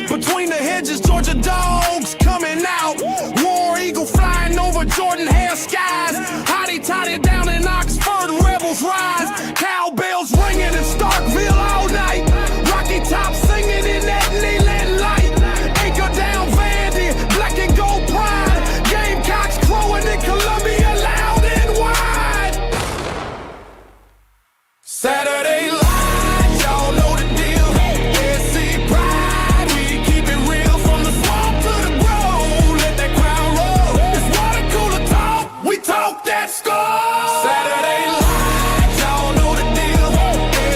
Between the hedges, Georgia dogs coming out. War Eagle flying over Jordan hair skies. Hottie toddy down in Oxford, rebels rise. Cowbells ringing in Starkville all night. Rocky Top singing in that Leland light. Anchor down Vandy, black and gold pride. Gamecocks crowing in Columbia loud and wide. Saturday light, y'all know the deal. SC pride, we keep it real from the swamp to the grove. Let that crowd roll. It's water cooler talk, we talk that score. Saturday light, y'all know the deal.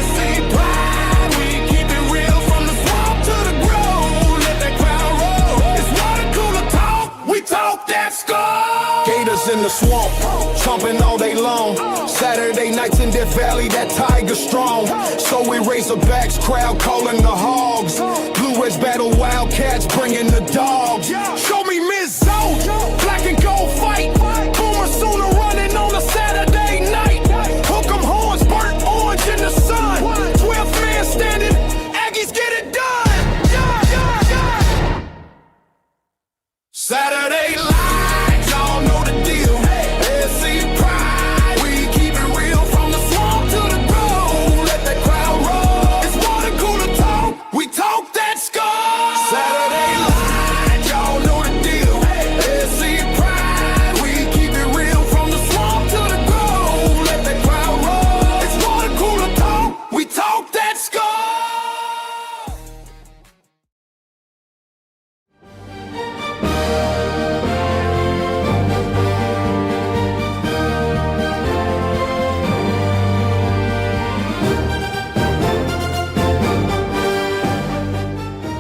SC pride, we keep it real from the swamp to the grove. Let that crowd roll. It's water cooler talk, we talk that score. Gators in the swamp, chomping all day long. Saturday nights in Death Valley, that tiger strong. So we Razorbacks, crowd calling the hogs. Blue Reds battle Wildcats, bringing the dogs. Show me Miss Zoe, black and gold fight. Boomer Sooner running on a Saturday night. Hook 'em horns, burnt orange in the sun. 12th man standing, Aggies get it done. Saturday light, y'all know the deal. SC pride, we keep it real from the swamp to the grove. Let that crowd roll. It's water cooler talk, we talk that score. Saturday light, y'all know the deal. SC pride, we keep it real from the swamp to the grove. Let that crowd roll. It's water cooler talk, we talk that score.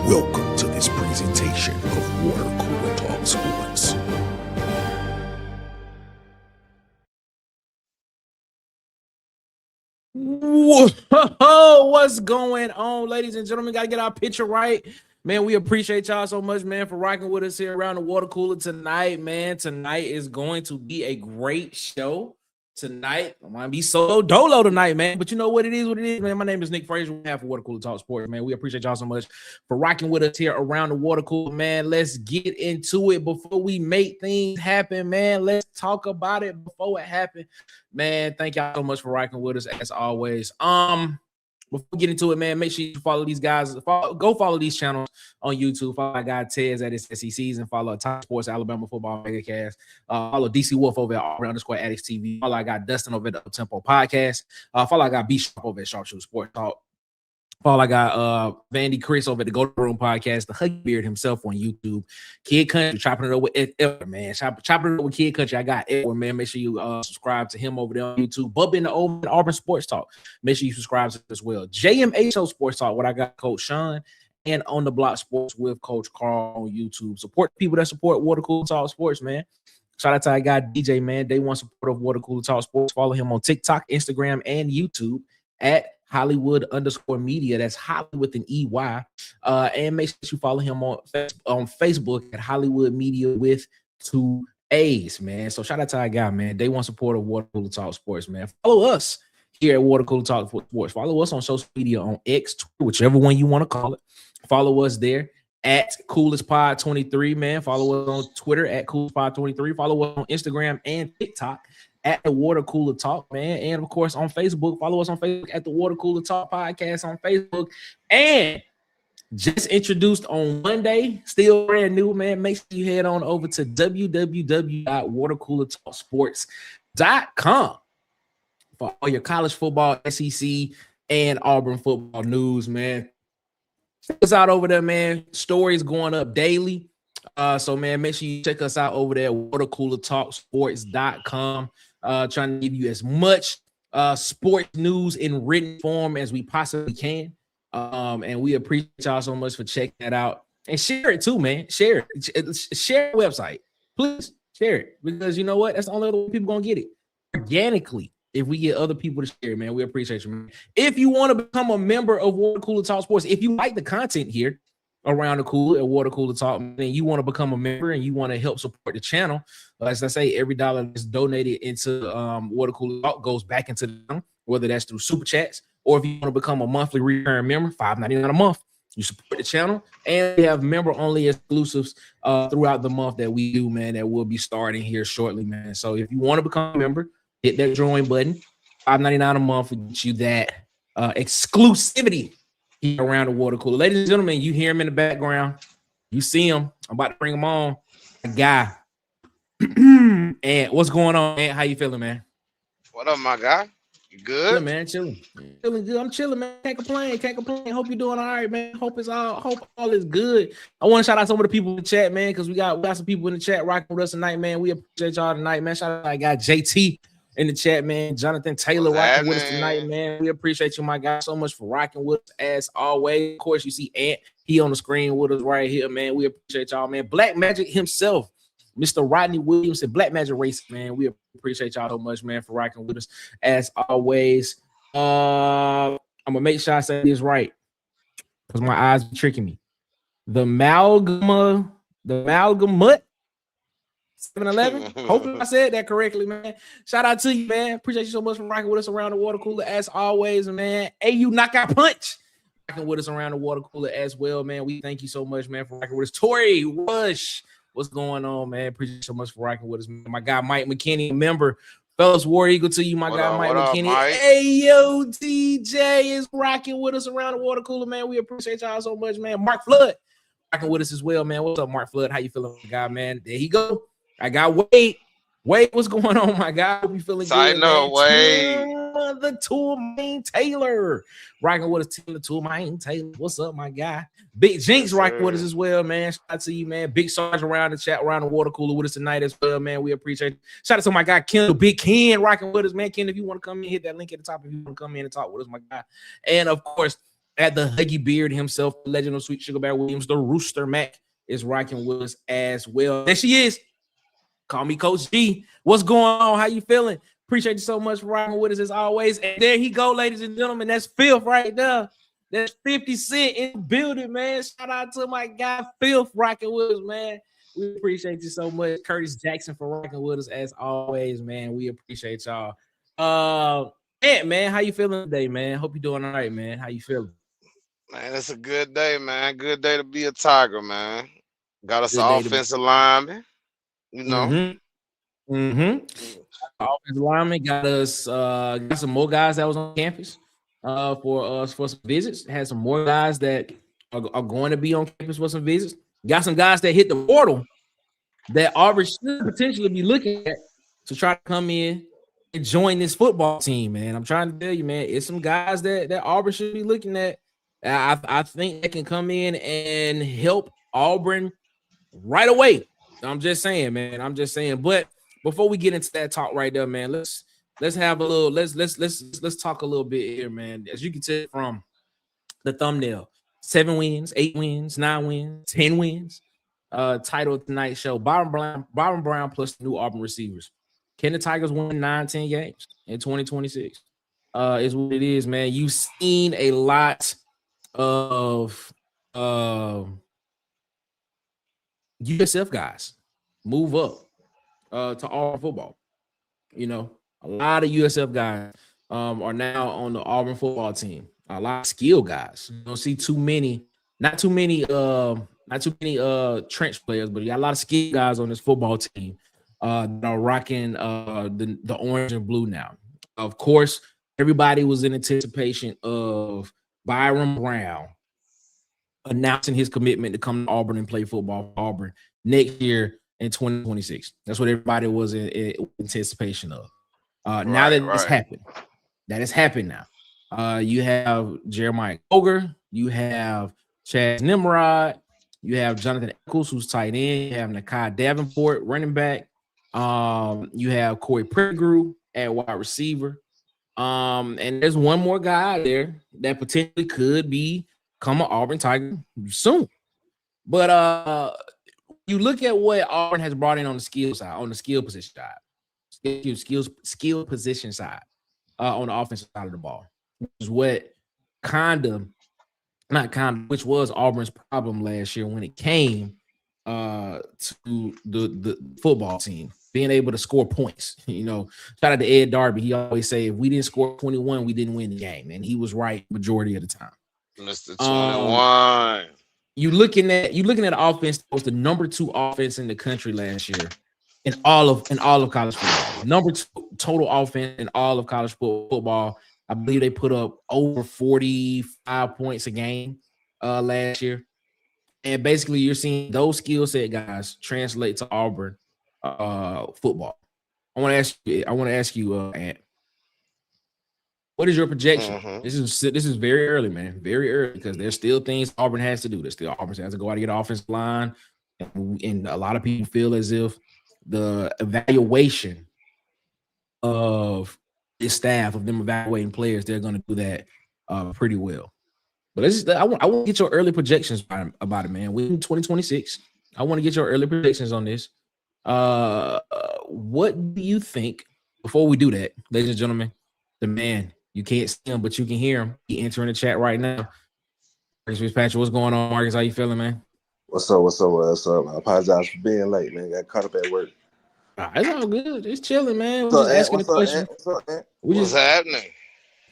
Welcome to this presentation of Water Cooler Talk Sports. Whoa, what's going on, ladies and gentlemen? Got to get our picture right. Man, we appreciate y'all so much, man, for rocking with us here around the water cooler tonight, man. Tonight is going to be a great show. Tonight, I might be solo dolo tonight, man. But you know what it is, man. My name is Nick Frazier. We have Water Cooler Talk Sports, man. We appreciate y'all so much for rocking with us here around the water cooler, man. Let's get into it before we make things happen, man. Let's talk about it before it happens, man. Thank y'all so much for rocking with us as always. Before we get into it, man, make sure you follow these guys. Go follow these channels on YouTube. Follow our guy Tez at his SECs and follow Top Sports Alabama Football Megacast. Follow DC Wolf over at _Addicts TV. Follow our guy Dustin over at the Up Tempo Podcast. Follow our guy B Sharp over at Sharpshooter Sports Talk. Follow our guy Vandy Chris over at the Golden Room Podcast. The Huggy Beard himself on YouTube. Kid Country chopping it up with Edward, man. Chopping it up with Kid Country. I got Edward, man. Make sure you subscribe to him over there on YouTube. Bub in the old Auburn Sports Talk. Make sure you subscribe to it as well. JMHO Sports Talk, what I got Coach Sean, and On the Block Sports with Coach Carl on YouTube. Support people that support Water Cooler Talk Sports, man. Shout out to our guy DJ, man. Day one support of Water Cooler Talk Sports. Follow him on TikTok, Instagram, and YouTube at Hollywood_media. That's Holly with an EY. And make sure you follow him on Facebook at Hollywood Media with 2 A's, man. So shout out to our guy, man. Day one support of Water Cooler Talk Sports, man. Follow us here at Water Cooler Talk Sports. Follow us on social media on X, Twitter, whichever one you want to call it. Follow us there at CoolestPod23, man. Follow us on Twitter at CoolestPod23. Follow us on Instagram and TikTok at the Water Cooler Talk, man. And of course on Facebook. Follow us on Facebook at the Water Cooler Talk Podcast on Facebook. And just introduced on Monday, still brand new, man. Make sure you head on over to www.watercoolertalksports.com for all your college football, SEC, and Auburn football news, man. Check us out over there, man. Stories going up daily. So man, make sure you check us out over there at watercoolertalksports.com. Trying to give you as much sports news in written form as we possibly can. And we appreciate y'all so much for checking that out. And share it too, man. Share it. Share the website. Please share it. Because you know what? That's the only way people gonna get it. Organically. If we get other people to share, man, we appreciate you, man. If you want to become a member of Water Cooler Talk Sports, if you like the content here around the cooler at Water Cooler Talk, and you want to become a member and you want to help support the channel, as I say, every dollar that's donated into Water Cooler Talk goes back into the channel, whether that's through super chats or if you want to become a monthly recurring member, $5.99 a month. You support the channel, and we have member-only exclusives throughout the month that we do, man, that will be starting here shortly, man. So if you want to become a member, hit that join button. $5.99 a month will get you that exclusivity here around the water cooler. Ladies and gentlemen, you hear him in the background. You see him. I'm about to bring him on. A guy. And what's going on, man? How you feeling, man? What up, my guy? You good? Good, man. Chilling. Feeling good. I'm chilling, man. Can't complain. Can't complain. Hope you're doing all right, man. Hope all is good. I want to shout out some of the people in the chat, man, because we got some people in the chat rocking with us tonight, man. We appreciate y'all tonight, man. Shout out to my guy JT in the chat, man. Jonathan Taylor rocking with us tonight, man. We appreciate you, my guy, so much for rocking with us as always. Of course, you see Ant. He on the screen with us right here, man. We appreciate y'all, man. Black Magic himself, Mr. Rodney Williams and Black Magic Racing, man. We appreciate y'all so much, man, for rocking with us as always. I'm gonna make sure I say this right because my eyes be tricking me. The Amalgamut 7-Eleven. Hopefully I said that correctly, man. Shout out to you, man. Appreciate you so much for rocking with us around the water cooler as always, man. AU Knockout Punch rocking with us around the water cooler as well, man. We thank you so much, man, for rocking with us. Tori Rush, what's going on, man? Appreciate you so much for rocking with us, man. My guy Mike McKinney, a member. Fellas, War Eagle to you, my guy Mike McKinney. Hey, yo, DJ is rocking with us around the water cooler, man. We appreciate y'all so much, man. Mark Flood rocking with us as well, man. What's up, Mark Flood? How you feeling, guy, man? There he go. I got Wade. Wade, what's going on, my guy? Hope you feeling good. I know, Wade. The Toolman Taylor rocking with us. The Toolman Taylor. What's up, my guy? Big Jinx rocking with us as well, man. Shout out to you, man. Big Sarge around the chat, around the water cooler with us tonight as well, man. We appreciate it. Shout out to my guy Kendall, Big Ken rocking with us, man. Ken, if you want to come in, hit that link at the top if you want to come in and talk with us, my guy. And of course, at the Huggy Beard himself, the legend of Sweet Sugar Bear Williams, the Rooster Mac is rocking with us as well. There she is. Call me Coach G. What's going on? How you feeling? Appreciate you so much for rocking with us as always. And there he go, ladies and gentlemen. That's Filth right there. That's 50 Cent in the building, man. Shout out to my guy Filth rocking with us, man. We appreciate you so much. Curtis Jackson for rocking with us as always, man. We appreciate y'all. Man, how you feeling today, man? Hope you're doing all right, man. How you feeling? Man, it's a good day, man. Good day to be a Tiger, man. Got us Good an offensive lineman. You know, Offensive lineman got us got some more guys that was on campus for some visits. Had some more guys that are going to be on campus for some visits. Got some guys that hit the portal that Auburn should potentially be looking at to try to come in and join this football team, man. I'm trying to tell you, man, it's some guys that Auburn should be looking at. I think they can come in and help Auburn right away. I'm just saying, man. I'm just saying. But before we get into that talk right there, man, let's have a little let's talk a little bit here, man. As you can tell from the thumbnail, 7 wins, 8 wins, 9 wins, 10 wins. Title of tonight's show: Byrum Brown plus the new Auburn receivers. Can the Tigers win 9-10 games in 2026? Is what it is, man. You've seen a lot of USF guys move up to Auburn football. You know, a lot of USF guys are now on the Auburn football team. A lot of skill guys. You don't see not too many trench players, but you got a lot of skill guys on this football team that are rocking the orange and blue now. Of course, everybody was in anticipation of Byrum Brown announcing his commitment to come to Auburn and play football for Auburn next year in 2026. That's what everybody was in anticipation of. Now that it's happened, that has happened now. You have Jeremiah Coger, you have Chaz Nimrod, You have Jonathan Eccles, who's tight end. You have Nakai Davenport, running back. You have Corey Pettigrew at wide receiver. And there's one more guy out there that potentially could become an Auburn Tiger soon. But you look at what Auburn has brought in on the skill side, on the skill position side, skill position side, on the offensive side of the ball, which is what which was Auburn's problem last year when it came to the football team being able to score points. Shout out to Ed Darby. He always say if we didn't score 21, we didn't win the game, and he was right majority of the time. Mr. 21. You looking at the offense that was the number 2 offense in the country last year in all of college football. Number 2 total offense in all of college football. I believe they put up over 45 points a game last year. And basically you're seeing those skill set guys translate to Auburn football. I want to ask you, Ant, what is your projection? Mhm. This is very early, man. Very early, because there's still things Auburn has to do. Auburn has to go out and get an offensive line. And a lot of people feel as if the evaluation of this staff, of them evaluating players, they're going to do that pretty well. But I want to get your early projections about it, man. We're in 2026. I want to get your early predictions on this. What do you think? Before we do that, ladies and gentlemen, the man, you can't see him, but you can hear him. He entering the chat right now. Marcus Fitzpatrick, what's going on, Marcus? How you feeling, man? What's up? I apologize for being late, man. Got caught up at work. It's all good. It's chilling, man. We're just asking the question. What's happening?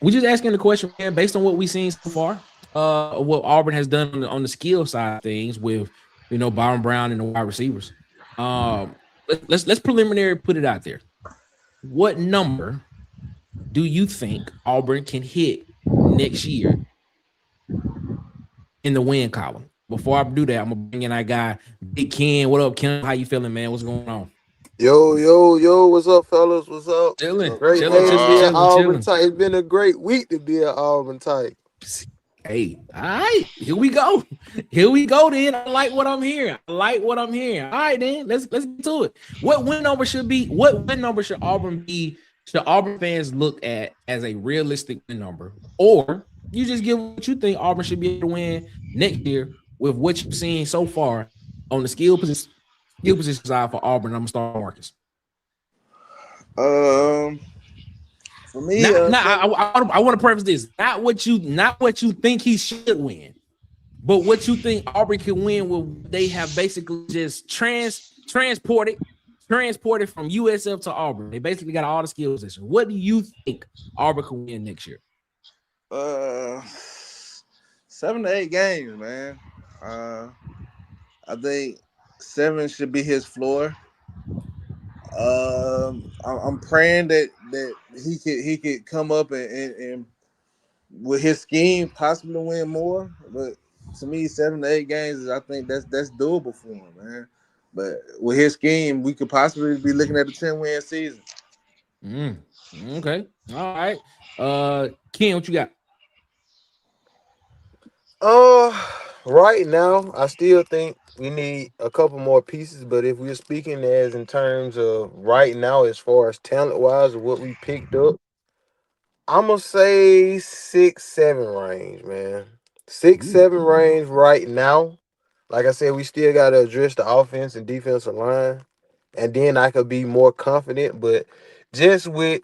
We're just asking the question, man, based on what we've seen so far. What Auburn has done on the skill side of things with, Byrum Brown and the wide receivers. Let's preliminary put it out there. What number do you think Auburn can hit next year in the win column? Before I do that, I'm gonna bring in our guy, Big Ken. What up, Ken? How you feeling, man? What's going on? Yo, what's up, fellas? What's up? Chilling. Great day to be an Auburn Tiger. It's been a great week to be an Auburn Tiger. Hey, all right, here we go. Here we go then. I like what I'm hearing. All right, then. Let's get to it. What win number should Auburn be? Should Auburn fans look at as a realistic win number? Or you just give what you think Auburn should be able to win next year with what you've seen so far on the skill position side for Auburn? I'm gonna start Marcus. For me, I want to preface this: not what you think he should win, but what you think Auburn can win. With they have basically just transported from USF to Auburn. They basically got all the skill positions. What do you think Auburn can win next year? 7 to 8 games, man. I think 7 should be his floor. I'm praying that he could come up and with his scheme possibly win more. But to me, 7 to 8 games I think that's doable for him, man. But with his scheme, we could possibly be looking at a 10-win season. Okay. All right. Ken, what you got? Right now, I still think we need a couple more pieces, but if we're speaking as in terms of right now, as far as talent-wise of what we picked up, I'm going to say 6-7 range, man. 6-7 range right now. Like I said, we still got to address the offense and defensive line, and then I could be more confident, but just with,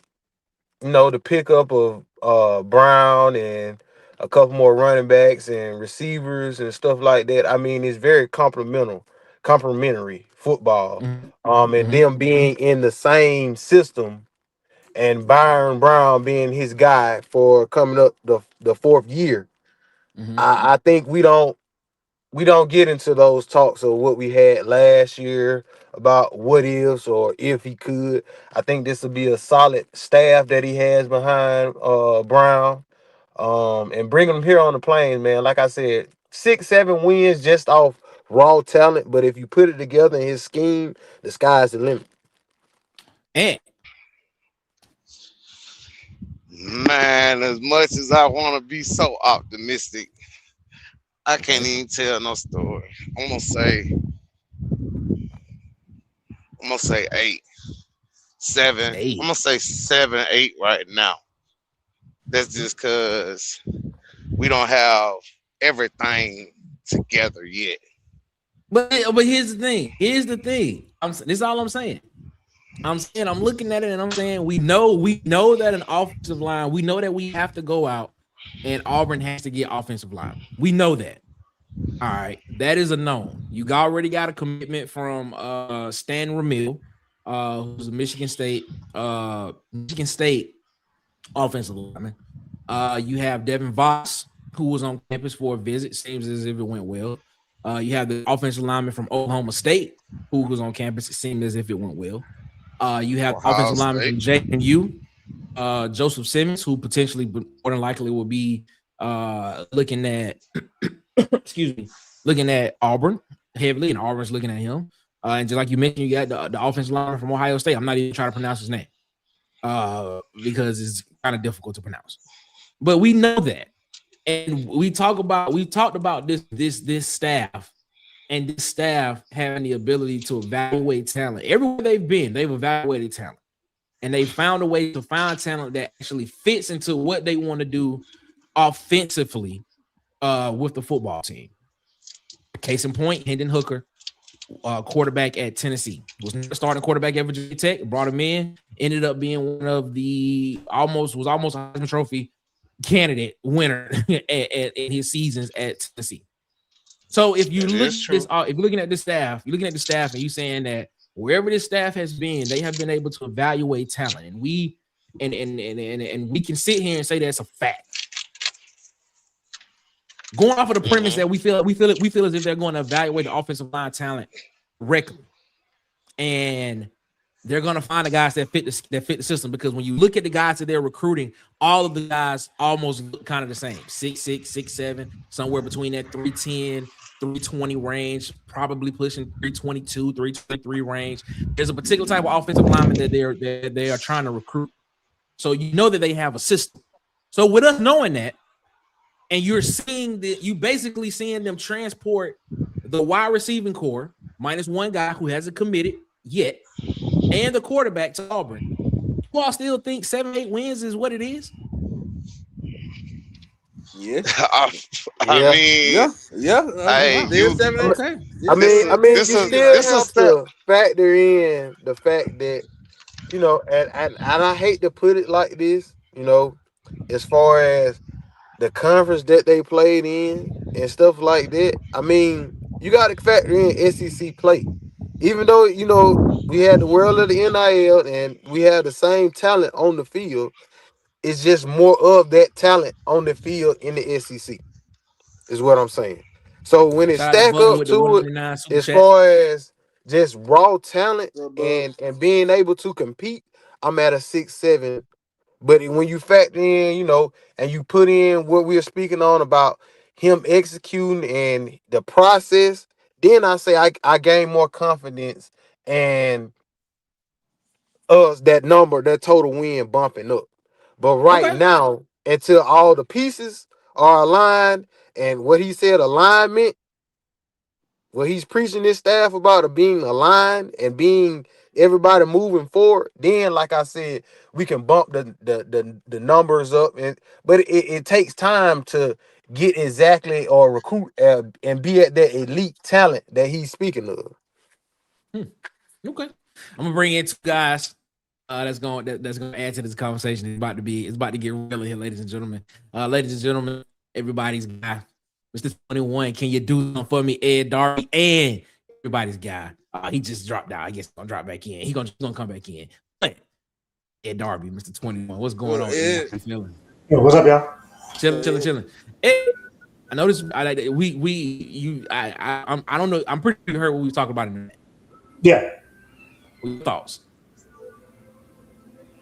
the pickup of Brown and a couple more running backs and receivers and stuff like that. I mean, it's very complementary football. And them being in the same system and Byrum Brown being his guy for coming up the 4th year. I think we don't get into those talks of what we had last year about what ifs or if he could. I think this will be a solid staff that he has behind Brown. And bringing him here on the plane, man. Like I said, 6-7 wins just off raw talent. But if you put it together in his scheme, the sky's the limit. And Man, as much as I want to be so optimistic, I can't even tell no story. I'm gonna say 8, 7. I'm 8. gonna say 7, 8 right now. That's just cause we don't have everything together yet. But here's the thing. Here's the thing. This is all I'm saying. I'm looking at it and I'm saying we know that an offensive line, we know that we have to go out and Auburn has to get offensive line. We know that. All right, that is a known. You already got a commitment from Stan Ramil, who's a Michigan State offensive lineman. You have Devin Voss, who was on campus for a visit. Seems as if it went well. You have the offensive lineman from Oklahoma State, who was on campus. It seemed as if it went well. You have Ohio offensive lineman from State. JMU, Joseph Simmons, who potentially more than likely will be looking at looking at Auburn heavily, and Auburn's looking at him. And just like you mentioned, you got the offensive lineman from Ohio State. I'm not even trying to pronounce his name because it's kind of difficult to pronounce. But we know that, and we talked about this staff, and this staff having the ability to evaluate talent. Everywhere they've been, they've evaluated talent, and they found a way to find talent that actually fits into what they want to do offensively with the football team. Case in point, Hendon Hooker, quarterback at Tennessee, was not a starting quarterback at Virginia Tech. Brought him in, ended up being one of the almost a Heisman Trophy candidate winner in his seasons at Tennessee. So if you look at this, if you're looking at the staff, and you're saying that wherever this staff has been, they have been able to evaluate talent, and we can sit here and say that's a fact. Going off of the premise that we feel as if they're going to evaluate the offensive line talent correctly, and they're going to find the guys that fit the system. Because when you look at the guys that they're recruiting, all of the guys almost look kind of the same: 6'6", 6'7", somewhere between that 310, 320 range, probably pushing 322, 323 range. There's a particular type of offensive lineman that they are trying to recruit. So you know that they have a system. So with us knowing that, and you're seeing that, you basically seeing them transport the wide receiving core minus one guy who hasn't committed yet, and the quarterback to Auburn. You all still think 7-8 wins is what it is? Yeah. I mean, hey, Still you, 7, okay. I mean, you this still is have to factor in the fact that, you know, and I hate to put it like this, you know, as far as the conference that they played in and stuff like that. I mean, you got to factor in SEC play. Even though, you know, we had the world of the NIL and we had the same talent on the field, it's just more of that talent on the field in the SEC, is what I'm saying. So when it Shout out to stack Bubba up with the to it, 199 super as chat. far as just raw talent What's up, bub? and being able to compete, I'm at a 6-7. But when you factor in, you know, and you put in what we are speaking on about him executing and the process, then I say I gain more confidence and us that total win bumping up. But right Okay. now, until all the pieces are aligned and what he said, alignment, what he's preaching his staff about of being aligned and being everybody moving forward, then like I said, we can bump the numbers up. But it takes time to get exactly or recruit and be at that elite talent that he's speaking of. Okay. I'm gonna bring in two guys that's gonna add to this conversation. It's about to get real here, ladies and gentlemen. Everybody's guy, Mr. 21. Can you do something for me, Ed Darby? And everybody's guy. He just dropped out. I guess he's gonna drop back in. He's gonna come back in. But Ed Darby, Mr. 21. What's going on? Ed? How you feeling? Yo, what's up, y'all? Chilling. Ed, I noticed I don't know. I'm pretty sure you heard what we were talking about in a minute. Yeah, What your thoughts?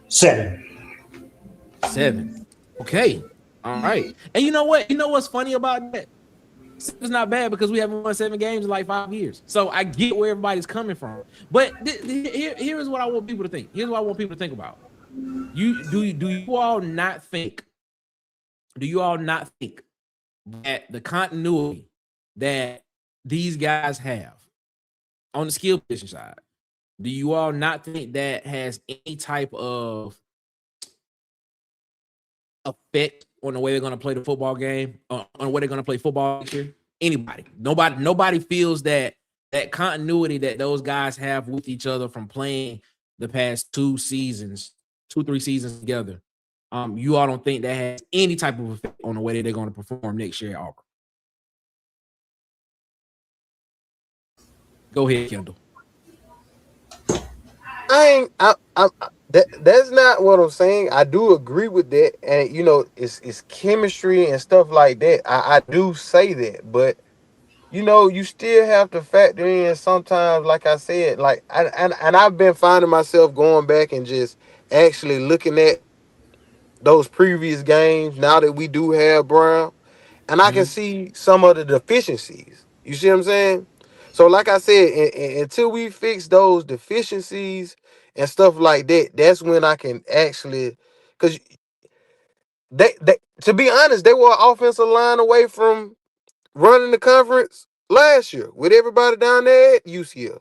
7. 7. Okay. All right. And you know what? You know what's funny about that? It's not bad because we haven't won 7 games in like 5 years. So I get where everybody's coming from. But here is what I want people to think. Here's what I want people to think about. Do you all not think that the continuity that these guys have on the skill position side, do you all not think that has any type of effect on the way they're going to play the football game, on the way they're going to play football next year? Anybody? Nobody feels that continuity that those guys have with each other from playing the past 3 seasons together. You all don't think that has any type of effect on the way that they're going to perform next year at Auburn? Go ahead, Kendall. That's not what I'm saying. I do agree with that, and it's chemistry and stuff like that. I do say that, but you still have to factor in sometimes. Like I said, like and I've been finding myself going back and just actually looking at those previous games now that we do have Brown, and I can see some of the deficiencies. You see what I'm saying? So, like I said, until we fix those deficiencies and stuff like that, that's when I can actually, because they, to be honest, they were an offensive line away from running the conference last year with everybody down there at UCF.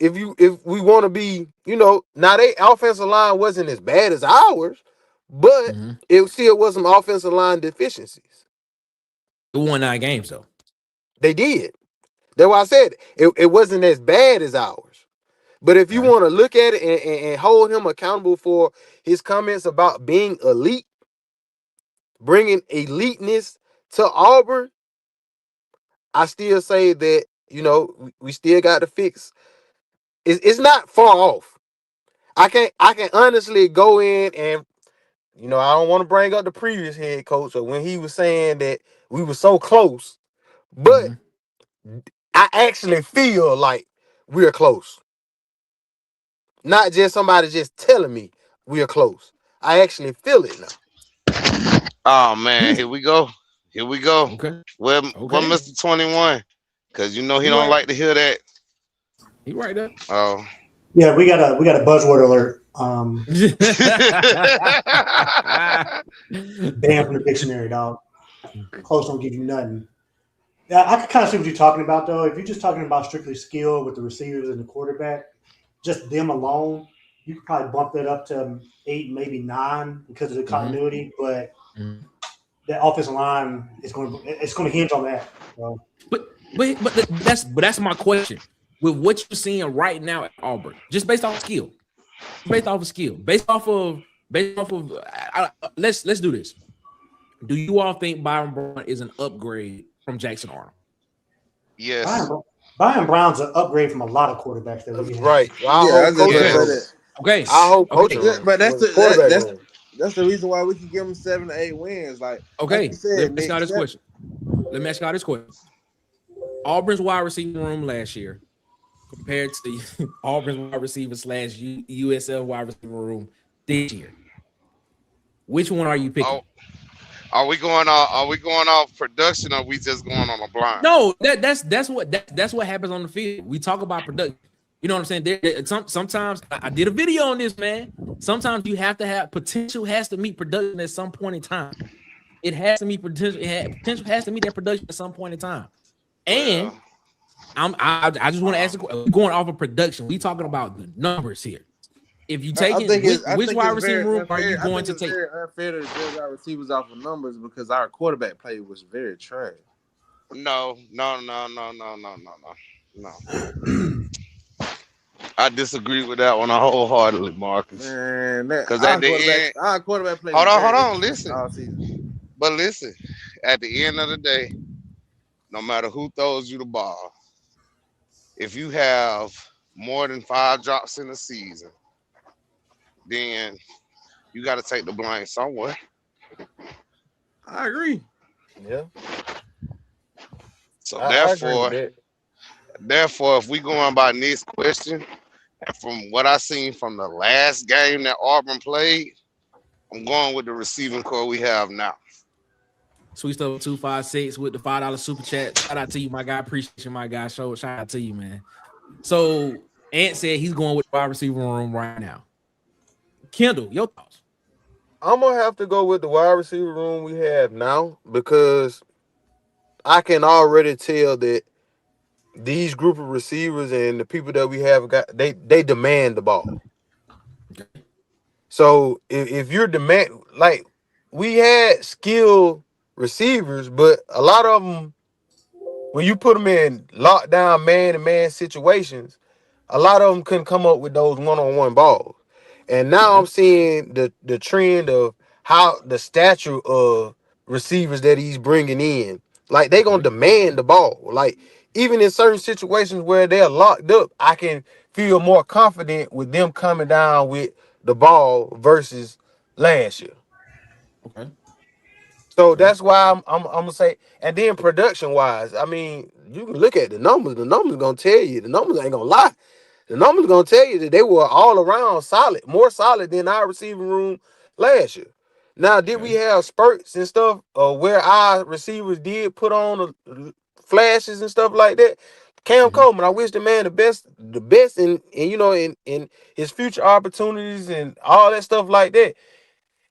If we want to be, now they offensive line wasn't as bad as ours, but it still was some offensive line deficiencies. They won 9 games though. They did. That's why I said it wasn't as bad as ours. But if you want to look at it and hold him accountable for his comments about being elite, bringing eliteness to Auburn, I still say that, we still got to fix. It's not far off. I can honestly go in and, I don't want to bring up the previous head coach or when he was saying that we were so close, but I actually feel like we're close. Not just somebody just telling me we're close. I actually feel it now. Oh man, here we go. Okay. Well, Mr. 21, because he don't like to hear that. He right there. Oh. Yeah, we got a buzzword alert. Banned from the dictionary, dog. Close don't give you nothing. Yeah, I can kind of see what you're talking about, though. If you're just talking about strictly skill with the receivers and the quarterback, just them alone, you could probably bump that up to 8, maybe 9 because of the continuity. But that offensive line is going to hinge on that. So. But that's my question. With what you're seeing right now at Auburn, just based off of skill, let's do this. Do you all think Byrum Brown is an upgrade from Jackson Arnold? Yes. Byrum Brown's an upgrade from a lot of quarterbacks that we have. Right. Okay. I hope but that's the reason why we can give them 7 to 8 wins. Like you said, let me ask y'all this question. Auburn's wide receiver room last year compared to Auburn's wide receiver / USF wide receiver room this year. Which one are you picking? Are we going off production, or are we just going on a blind? No, that's what happens on the field. We talk about production. You know what I'm saying? Sometimes I did a video on this, man. Sometimes you have to have potential has to meet production at some point in time. It has to meet potential. Potential has to meet that production at some point in time. And I just want to ask going off of production. We talking about the numbers here. If you take which wide receiver room are you going to take? It's very unfair to judge our receivers off of numbers because our quarterback play was very trash. No. I disagree with that one wholeheartedly, Marcus. Because our quarterback play. Hold on, listen. But listen, at the end of the day, no matter who throws you the ball, if you have more than 5 drops in the season, then you got to take the blame somewhere. I agree. Yeah. So therefore, if we going by this question, and from what I seen from the last game that Auburn played, I'm going with the receiving core we have now. Sweet stuff 256 with the $5 super chat. Shout out to you, my guy. Appreciate you, my guy. Shout out to you, man. So Ant said he's going with the wide receiver room right now. Kendall, your thoughts? I'm gonna have to go with the wide receiver room we have now because I can already tell that these group of receivers and the people that we have got, they demand the ball. So if you're demand, like, we had skilled receivers, but a lot of them, when you put them in lockdown man-to-man situations, a lot of them couldn't come up with those one-on-one balls. And now I'm seeing the trend of how the stature of receivers that he's bringing in, like, they gonna demand the ball. Like, even in certain situations where they're locked up, I can feel more confident with them coming down with the ball versus last year. Okay. So that's why I'm gonna say, and then production wise, I mean, you can look at the numbers. The numbers gonna tell you. The numbers ain't gonna lie. The numbers gonna tell you that they were all around solid, more solid than our receiving room last year. Now, did we have spurts and stuff where our receivers did put on flashes and stuff like that? Cam Coleman, I wish the man the best in you know, in his future opportunities and all that stuff like that.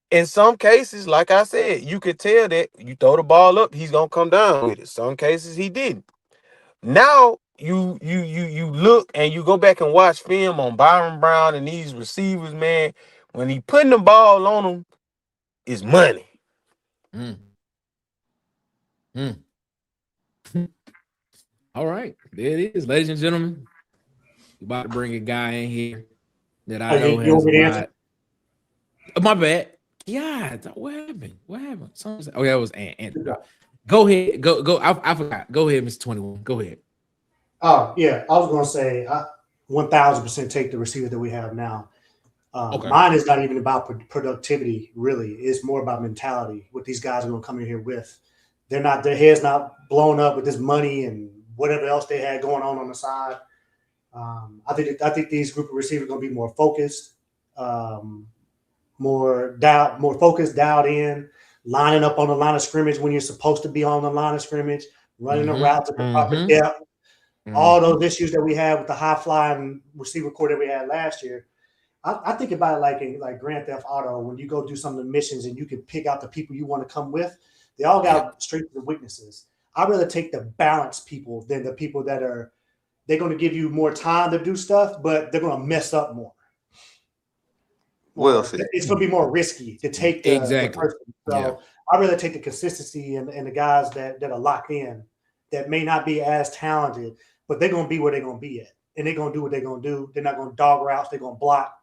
In some cases, like I said, you could tell that you throw the ball up, he's gonna come down with it. Some cases he didn't. Now you look and you go back and watch film on Byrum Brown and these receivers, man. When he putting the ball on them, it's money. All right, there it is, ladies and gentlemen. We're about to bring a guy in here that I know you has want me to a answer? lot. Oh, my bad. Yeah, what happened? What happened? Oh, that was Ant. Go ahead. Go. I forgot. Go ahead, Mr. 21. Go ahead. Oh, yeah. I was going to say 1,000% take the receiver that we have now. Okay. Mine is not even about productivity, really. It's more about mentality, what these guys are going to come in here with. Their heads not blown up with this money and whatever else they had going on the side. I think these group of receivers are going to be more focused, more focused, dialed in, lining up on the line of scrimmage when you're supposed to be on the line of scrimmage, running the routes at the proper depth. All those issues that we had with the high flying receiver core that we had last year. I think about it like Grand Theft Auto, when you go do some of the missions and you can pick out the people you want to come with. They all got strengths and weaknesses. I'd rather take the balanced people than the people that they're going to give you more time to do stuff, but they're going to mess up more. Well said. It's going to be more risky to take the person. So I'd rather take the consistency and the guys that are locked in, that may not be as talented, but they're going to be where they're going to be at. And they're going to do what they're going to do. They're not going to dog routes. They're going to block.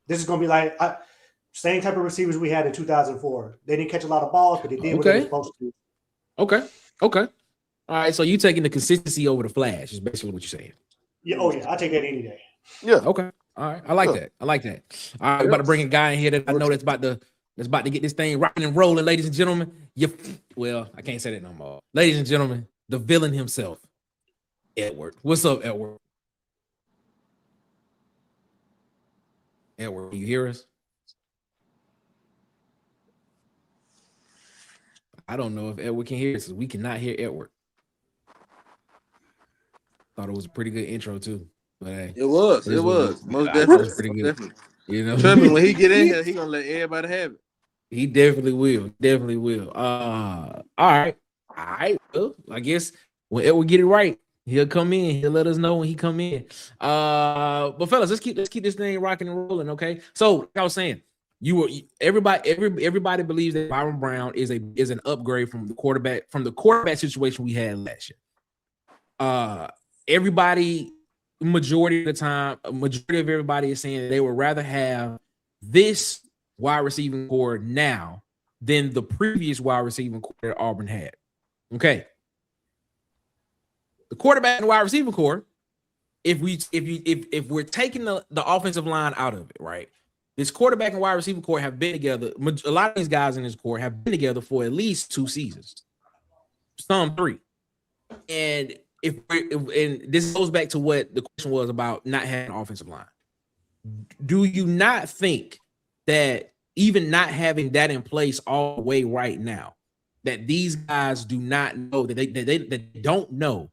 This is going to be like same type of receivers we had in 2004. They didn't catch a lot of balls, but they did what they were supposed to do. Okay. All right. So you taking the consistency over the flash is basically what you're saying. Yeah. Oh, yeah. I take that any day. Yeah. Okay. All right. I like that. All right. We're about to bring a guy in here that I know that's about to get this thing rocking and rolling, ladies and gentlemen. Well, I can't say that no more. Ladies and gentlemen, the villain himself, Edward. What's up, Edward? Edward, can you hear us? I don't know if Edward can hear us. We cannot hear Edward. Thought it was a pretty good intro too. But hey, It was. Most definitely. Pretty good. Definitely. You know, Trust me, when he get in here, he gonna let everybody have it. He definitely will. All right. Well, I guess when Edward get it right, he'll come in. He'll let us know when he come in. But fellas, let's keep this thing rocking and rolling. Okay. So like I was saying, everybody believes that Byrum Brown is an upgrade from the quarterback situation we had last year. Majority of everybody is saying that they would rather have this wide receiving core now than the previous wide receiving core that Auburn had. Okay. The quarterback and wide receiving core, if we're taking the offensive line out of it, right? This quarterback and wide receiving core have been together. A lot of these guys in this core have been together for at least 2 seasons, some 3. And and this goes back to what the question was about not having an offensive line. Do you not think that even not having that in place all the way right now, that these guys do not know that they don't know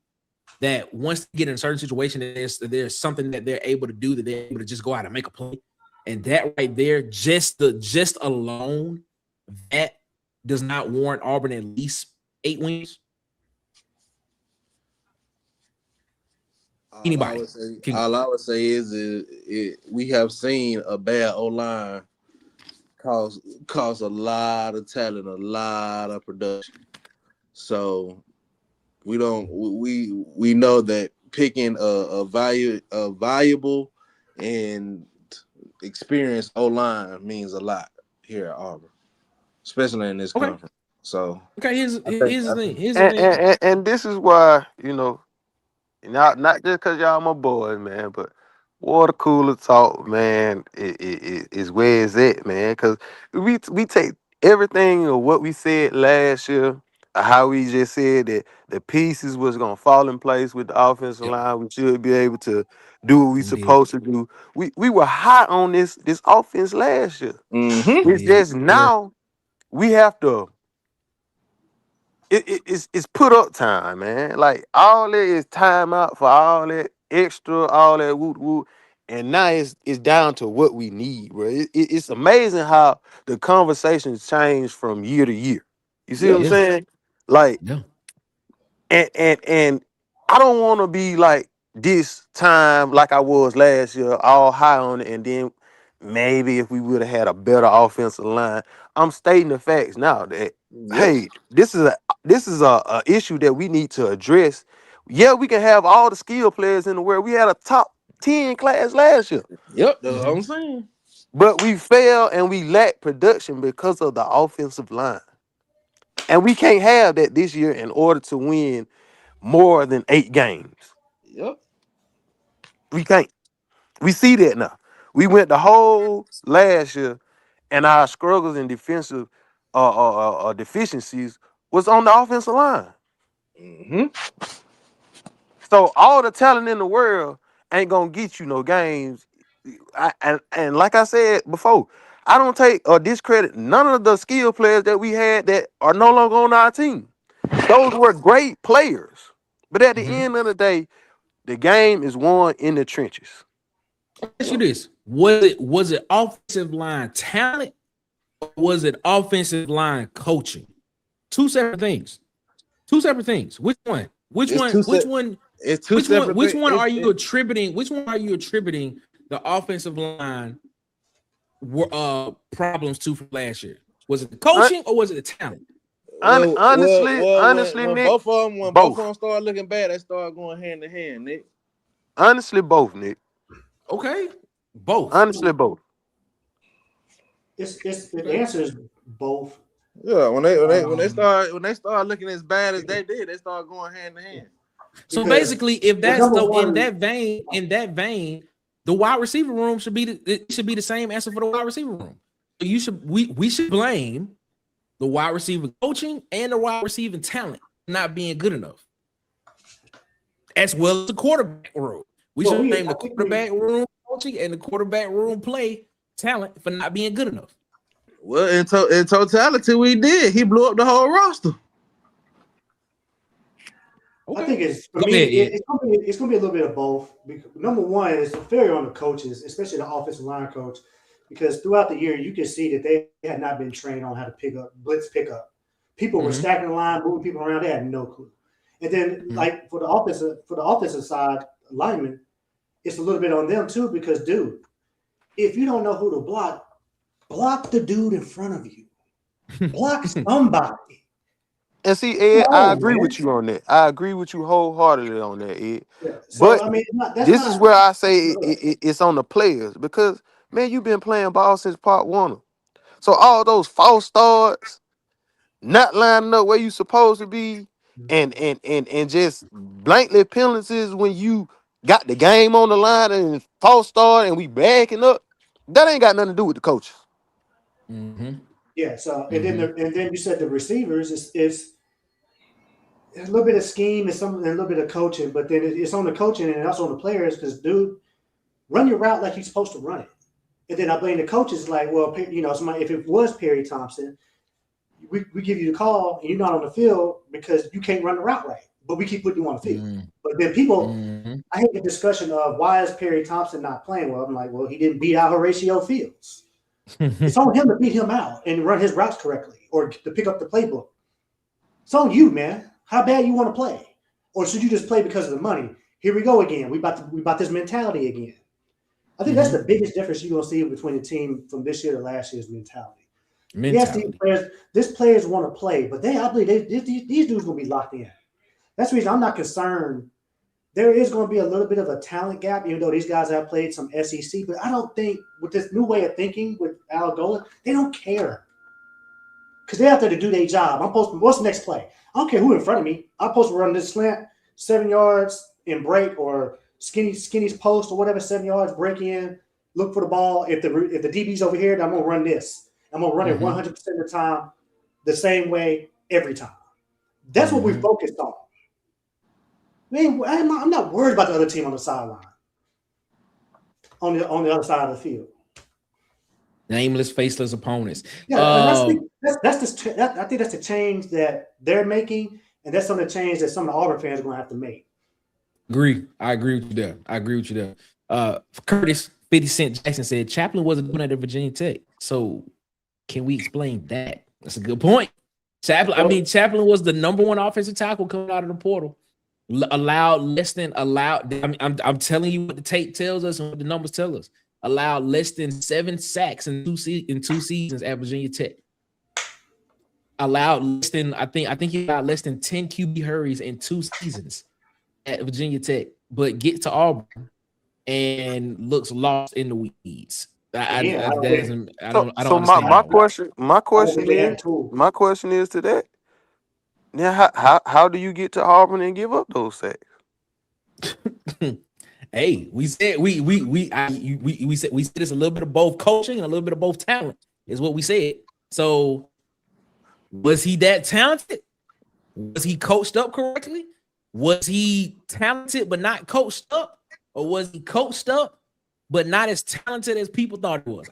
that once they get in a certain situation, there's something that they're able to do, that they're able to just go out and make a play, and that right there, just alone, that does not warrant Auburn at least 8 wins? Anybody can all go. I would say is we have seen a bad O line cause a lot of talent, a lot of production. So we know that picking a valuable and experienced O line means a lot here at Auburn, especially in this Okay. conference. So Okay. I think Here's the thing. Here's the And, thing. and this is why, not just because y'all my boys, man, but water cooler talk, man, is where it's at, man. Because we take everything of what we said last year, how we just said that the pieces was gonna fall in place with the offensive Yep. line. We should be able to do what we We did. supposed to do. We were hot on this offense last year. We It's did. just now we have to. It's put up time, man. Like all that is time out for all that extra, all that woot woot, and now it's down to what we need, bro. It's amazing how the conversations change from year to year. You see what I'm Yeah. saying? Like, Yeah. and I don't want to be like this time like I was last year, all high on it, and then maybe if we would have had a better offensive line. I'm stating the facts now that yep, hey, this is a issue that we need to address. Yeah, we can have all the skill players in the world. We had a top 10 class last year, that's what Mhm. I'm saying. but we failed and we lacked production because of the offensive line. And we can't have that this year in order to win more than 8 games. Yep. We can't. We see that now. We went the whole last year, and our struggles and defensive deficiencies was on the offensive line. Mm-hmm. So all the talent in the world ain't gonna get you no games. And like I said before, I don't take or discredit none of the skill players that we had that are no longer on our team. Those were great players, but at the Mhm. end of the day, the game is won in the trenches. Ask you this: was it offensive line talent, or was it offensive line coaching? Two separate things. Two separate things. Which one? Which It's one? two Which set. one? It's two Which one? separate Which things. one are you attributing? Which one are you attributing the offensive line problems to from last year? Was it the Hon- coaching or was it the talent? honestly, When Nick, both of both. them start looking bad, they start going hand in hand, Nick. Honestly, both, Nick. Okay, both. Honestly, both. It's the Okay. answer is both. Yeah, Um, when they start looking as bad as they did, they start going hand in hand. So because basically, if well, that's number the one, in that vein, the wide receiver room it should be the same answer for the wide receiver room. So we should blame the wide receiver coaching and the wide receiving talent not being good enough, as well as the quarterback room. We well, should we blame I the think we quarterback room coaching and the quarterback room play talent for not being good enough. Well, in totality, we did. He blew up the whole roster. I Okay, think it's for go me. ahead, Ed. It's gonna be a little bit of both. Because, number one, it's a failure on the coaches, especially the offensive line coach, because throughout the year you can see that they had not been trained on how to pick up blitz pickup. People were Mm-hmm. stacking the line, moving people around. They had no clue. And then, Mm-hmm. like for the offensive side lineman, it's a little bit on them too. Because, dude, if you don't know who to block the dude in front of you. Block somebody. And see, Come Ed, I on, agree man. with you on that. I agree with you wholeheartedly on that, Ed. Yeah. So But I mean, that's this is not. where I say it's on the players because man, you've been playing ball since part one. So all those false starts, not lining up where you supposed to be, and just blankly penalties when you got the game on the line and false start and we backing up. That ain't got nothing to do with the coaches. Mm-hmm. Yeah. So Mm-hmm. and then you said the receivers is a little bit of scheme and a little bit of coaching, but then it's on the coaching and also on the players because dude, run your route like you're supposed to run it. And then I blame the coaches like, well, somebody if it was Perry Thompson, we give you the call and you're not on the field because you can't run the route right, but we keep putting you on the field. But then people, Mm-hmm. I hate the discussion of why is Perry Thompson not playing well. I'm like, well, he didn't beat out Horatio Fields. It's on him to beat him out and run his routes correctly or to pick up the playbook. It's on you, man. How bad you want to play? Or should you just play because of the money? here we go again. We about this mentality again. I think that's the biggest difference you're gonna see between the team from this year to last year's mentality. Yes, these players want to play, but I believe these dudes gonna be locked in. That's the reason I'm not concerned. There is going to be a little bit of a talent gap, even though these guys have played some SEC. But I don't think with this new way of thinking with Al Golesh, they don't care because they're out there to do their job. I'm supposed to. What's the next play? I don't care who in front of me. I'm supposed to run this slant 7 yards and break, or skinny's post or whatever, 7 yards, break in, look for the ball. If the DB's over here, then I'm gonna run this. I'm gonna run it 100% of the time, the same way every time. That's what we focused on. Man, I'm not worried about the other team on the sideline, on the other side of the field. Nameless, faceless opponents. Yeah, I think that's the change that they're making, and that's some of the change that some of the Auburn fans are going to have to make. I agree with you there. Curtis 50 Cent Jackson said Chaplin wasn't doing that at Virginia Tech. So can we explain that? That's a good point. Chaplin was the number one offensive tackle coming out of the portal. I'm telling you what the tape tells us and what the numbers tell us. Allowed less than 7 sacks in two seasons at Virginia Tech. Allowed less than I think he allowed less than 10 QB hurries in 2 seasons at Virginia Tech, but get to Auburn and looks lost in the weeds. My question is to that. Now, how do you get to Auburn and give up those sacks? Hey, we said we said it's a little bit of both coaching and a little bit of both talent is what we said. So was he that talented? Was he coached up correctly? Was he talented but not coached up? Or was he coached up but not as talented as people thought he was?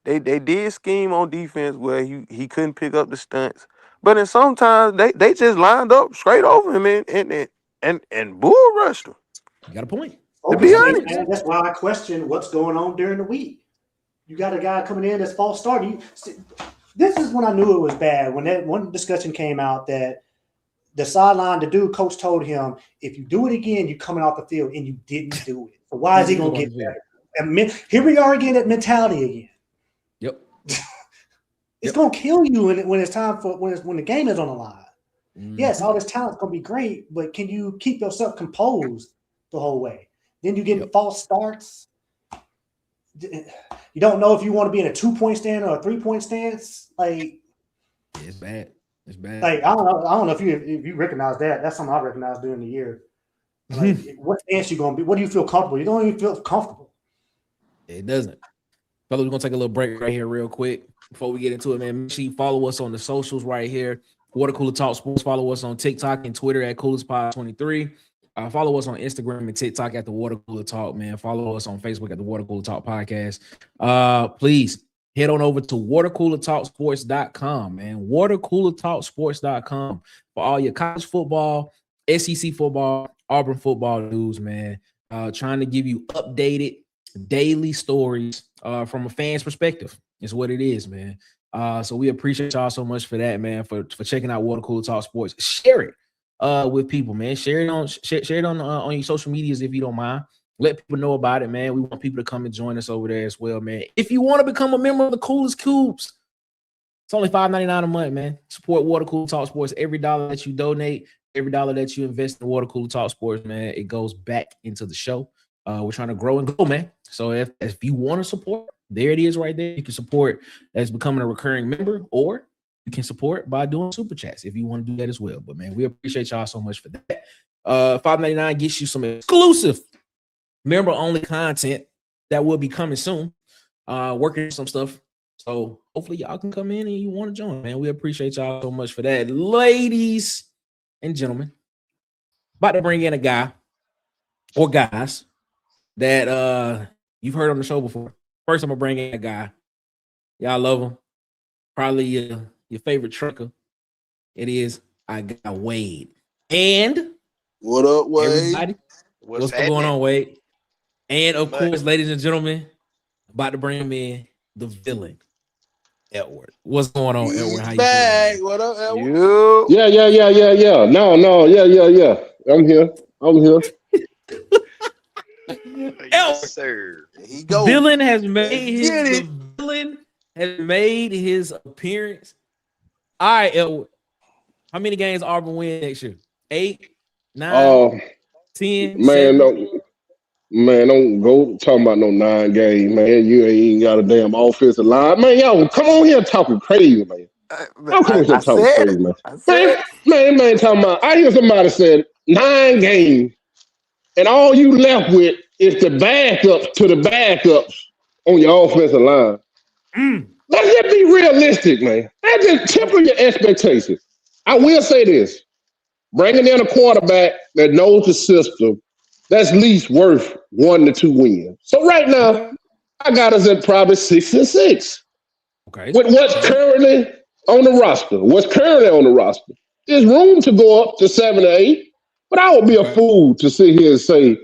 They did scheme on defense where he couldn't pick up the stunts, but then sometimes they just lined up straight over him and bull rushed him. You got a point. To be honest, that's why I question what's going on during the week. You got a guy coming in that's false start. This is when I knew it was bad. When that one discussion came out that the sideline, the dude coach told him, if you do it again, you're coming off the field, and you didn't do it. So why is he going to get better? And here we are again at mentality again. Yep. It's going to kill you when it's time for when the game is on the line. Yes, all this talent's going to be great, but can you keep yourself composed the whole way? Then you get false starts. You don't know if you want to be in a 2-point stance or a 3-point stance. Like, it's bad. It's bad. Like, I don't know if you recognize that. That's something I recognized during the year. Like, what stance you going to be? What do you feel comfortable? You don't even feel comfortable. It doesn't. Fellas, we're going to take a little break right here real quick before we get into it, man. Make sure you follow us on the socials right here. Water Cooler Talk Sports. Follow us on TikTok and Twitter at CoolersPod23. Follow us on Instagram and TikTok at the Water Cooler Talk, man. Follow us on Facebook at the Water Cooler Talk Podcast. Please head on over to watercoolertalksports.com, man. Watercoolertalksports.com for all your college football, SEC football, Auburn football news, man. Trying to give you updated daily stories from a fan's perspective is what it is, man. So we appreciate y'all so much for that, man, for checking out Water Cooler Talk Sports. Share it with people, man. Share it on your social medias if you don't mind. Let people know about it, man. We want people to come and join us over there as well, man. If you want to become a member of the Coolest Cubes, it's only $5.99 a month, man. Support Water Cooler Talk Sports. Every dollar that you donate, every dollar that you invest in Water Cooler Talk Sports, man, it goes back into the show. We're trying to grow and go, man. So if you want to support, there it is right there. You can support as becoming a recurring member, or you can support by doing super chats if you want to do that as well. But, man, we appreciate y'all so much for that. $5.99 gets you some exclusive member-only content that will be coming soon. Working on some stuff. So hopefully y'all can come in and you want to join, man. We appreciate y'all so much for that. Ladies and gentlemen, about to bring in a guy or guys that you've heard on the show before. First, I'm going to bring in a guy. Y'all love him. Probably your favorite trucker. It is I got Wade. And what up, Wade? Everybody, what's going on, Wade? And of course, ladies and gentlemen, about to bring him in the villain, Edward. What's going on, Edward? How He's you back. feeling? What up, Edward? You Yeah. No. I'm here. Edward, Sir. He go. villain has Let's made get his it. the villain has made his appearance. All right, Edward. How many games Auburn win next year? 8, 9, Oh 10, man, 7? don't go talking about no 9 games, man. You ain't got a damn offensive line, man. Yo, come on here talking crazy, man. Y'all come on here I talking said crazy, it. man. I said Man, talking about. I hear somebody said 9 games, and all you left with is the backups to the backups on your offensive line. Let's just be realistic, man. Let's just temper your expectations. I will say this. Bringing in a quarterback that knows the system, that's least worth 1 to 2 wins. So right now, I got us at probably 6-6. Okay. With what's currently on the roster. There's room to go up to 7 or 8, but I would be a fool to sit here and say,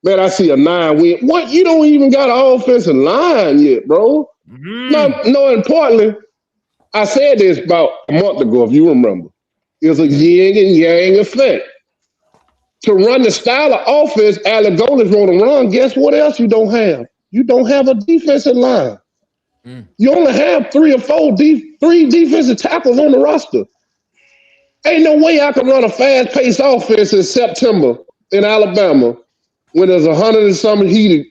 man, I see a 9 win. What? You don't even got an offensive line yet, bro. No, importantly, I said this about a month ago, if you remember. It's a yin and yang effect. To run the style of offense Alec Golesh want to run, guess what else you don't have? You don't have a defensive line. You only have 3 or 4 3 defensive tackles on the roster. Ain't no way I can run a fast-paced offense in September in Alabama when there's 100 and some heat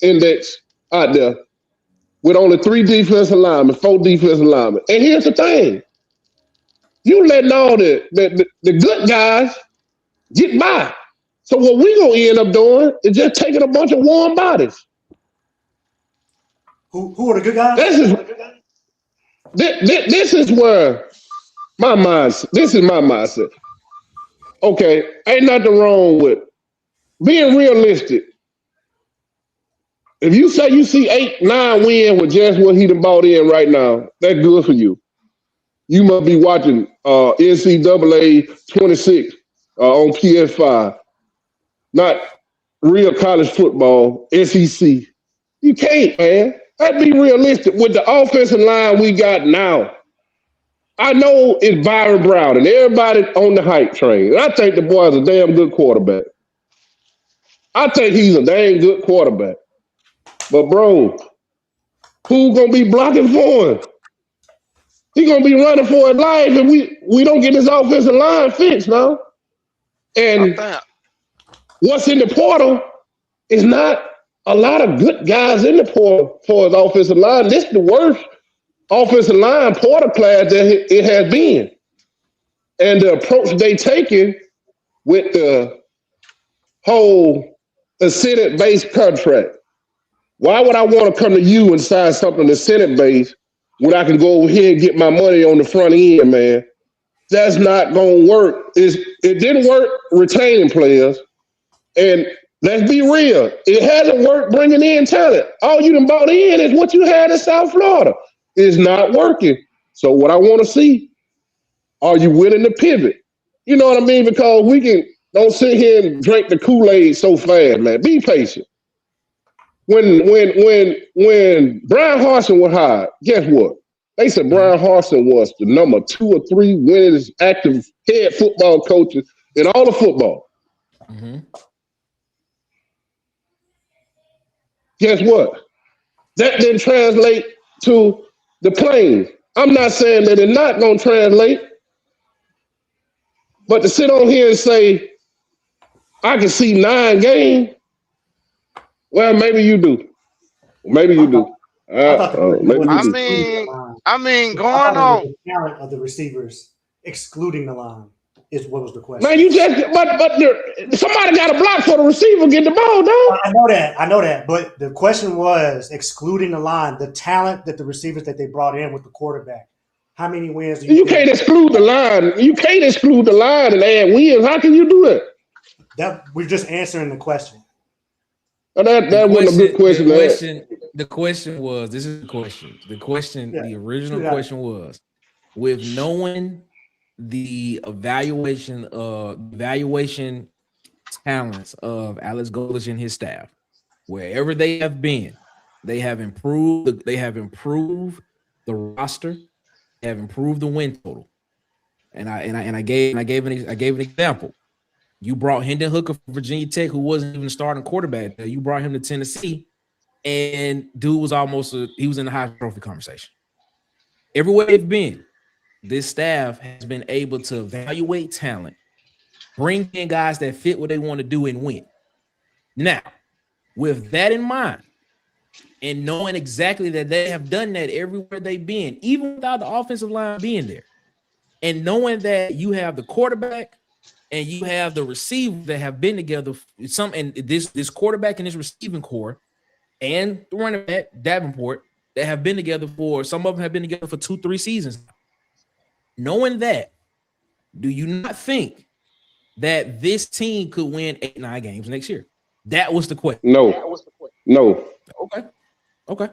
index out there with only 3 defensive linemen, 4 defensive linemen. And here's the thing. You letting all the good guys get by. So what we gonna end up doing is just taking a bunch of warm bodies. Who are the good guys? This is where my mindset. This is my mindset. Okay, ain't nothing wrong with being realistic. If you say you see 8, 9 win with just what he done bought in right now, that's good for you. You must be watching NCAA 26 on PS5, not real college football, SEC. You can't, man. Let's be realistic. With the offensive line we got now, I know it's Byrum Brown and everybody on the hype train. And I think the boy's a damn good quarterback. I think he's a dang good quarterback. But, bro, who's going to be blocking for him? He's going to be running for his life if we don't get his offensive line fixed, man. And what's in the portal is not a lot of good guys in the portal for his offensive line. This is the worst offensive line portal class that it has been. And the approach they taking with the whole incentive-based contract. Why would I want to come to you and sign something incentive-based when I can go over here and get my money on the front end, man? That's not going to work. It didn't work retaining players. And let's be real. It hasn't worked bringing in talent. All you done bought in is what you had in South Florida. It's not working. So what I want to see, are you willing to pivot? You know what I mean? Because don't sit here and drink the Kool-Aid so fast, man. Be patient. When Brian Harsin was hired, guess what? They said Brian Harsin was the number 2 or 3 winningest active head football coaches in all of football. Guess what? That didn't translate to the Plains. I'm not saying that it's not going to translate, but to sit on here and say, I can see 9 games, well, maybe you do. Maybe you do. Maybe you do. I mean, going on on. the talent of the receivers, excluding the line, is what was the question. Man, but somebody got to block for the receiver get the ball, dog. I know that. But the question was excluding the line, the talent that the receivers that they brought in with the quarterback. How many wins do you can't exclude the line. You can't exclude the line and add wins. How can you do that? That we're just answering the question. That wasn't a good question. The question was, this is the question. The question, the original question was, with knowing the evaluation talents of Alex Golesh and his staff, wherever they have been, they have improved the roster, have improved the win total. And I gave an example. You brought Hendon Hooker from Virginia Tech, who wasn't even a starting quarterback. You brought him to Tennessee, and dude was he was in the Heisman Trophy conversation. Everywhere they've been, this staff has been able to evaluate talent, bring in guys that fit what they want to do and win. Now, with that in mind, and knowing exactly that they have done that everywhere they've been, even without the offensive line being there, and knowing that you have the quarterback and you have the receivers that have been together, and this quarterback and this receiving core, and the running back Davenport that have been together some of them have been together for 2-3 seasons. Knowing that, do you not think that this team could win 8-9 games next year? That was the question. No. Okay.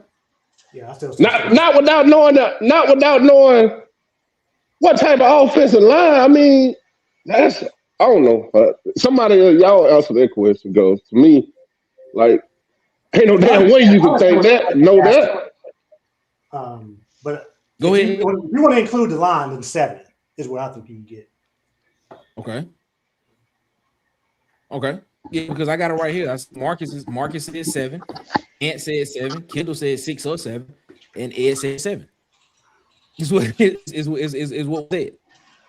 Yeah, I still Not without knowing what type of offensive line. I mean, I don't know. Somebody y'all answer that question, goes to me. Like, ain't no damn way you can think that. Know that. But Go ahead. If you want to include the line, then 7 is what I think you can get. Okay. Yeah, because I got it right here. Marcus said 7, Ant said 7, Kendall said 6 or 7, and Ed said 7. Is what was said.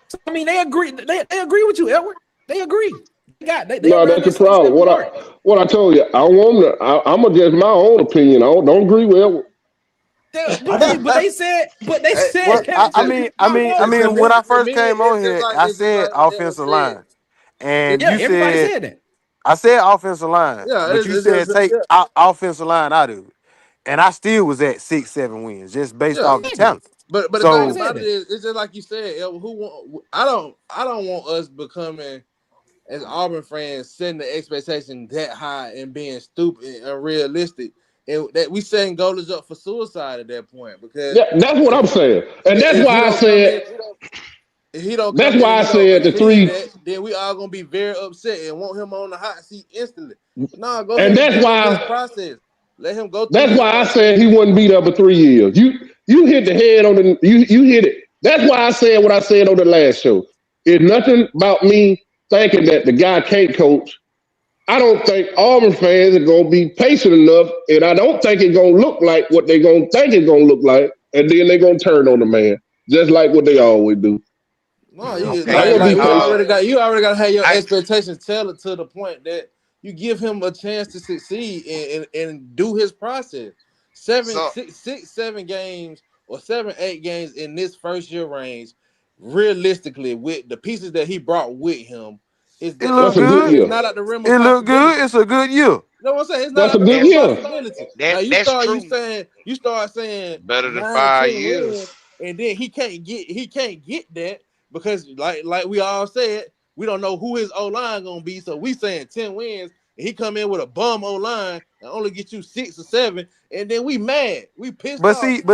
So, I mean, they agree. They agree with you, Edward. They agree. No, that's the problem. What I told you, I'm gonna just my own opinion. Don't agree with it. But they said. Well, I mean, when I first came on here, I said offensive line, and you everybody said said that. I said offensive line, but you said take offensive line out of it, and I still was at 6-7 wins just based off the talent. But the So- thing about it is, it's just like you said, I don't want us becoming as Auburn fans setting the expectation that high and being stupid and unrealistic, and that we setting Golesh up for suicide at that point. Because that's what I'm saying, and that's why I said. If he don't, that's why I said the 3. Then we all gonna be very upset and want him on the hot seat instantly. No, go and ahead. that's why his process. Let him go. That's why I said he wouldn't be there for 3 years. You hit the head on the you hit it. That's why I said what I said on the last show. It's nothing about me thinking that the guy can't coach. I don't think Auburn fans are gonna be patient enough, and I don't think it's gonna look like what they're gonna think it's gonna look like, and then they're gonna turn on the man, just like what they always do. No, you already got to have your expectations tailored to the point that you give him a chance to succeed and do his process. 7 games or 7-8 games in this first year range, realistically, with the pieces that he brought with him, it look good. It's not at the rim of it look good. It's a good year. You know what I'm saying? It's not a good year. Now you start saying better than 5 years, wins, and then he can't get that because like we all said, we don't know who his O-line gonna be. So we saying 10 wins, and he come in with a bum O-line and only get you 6 or 7, and then we mad, we pissed off. Here's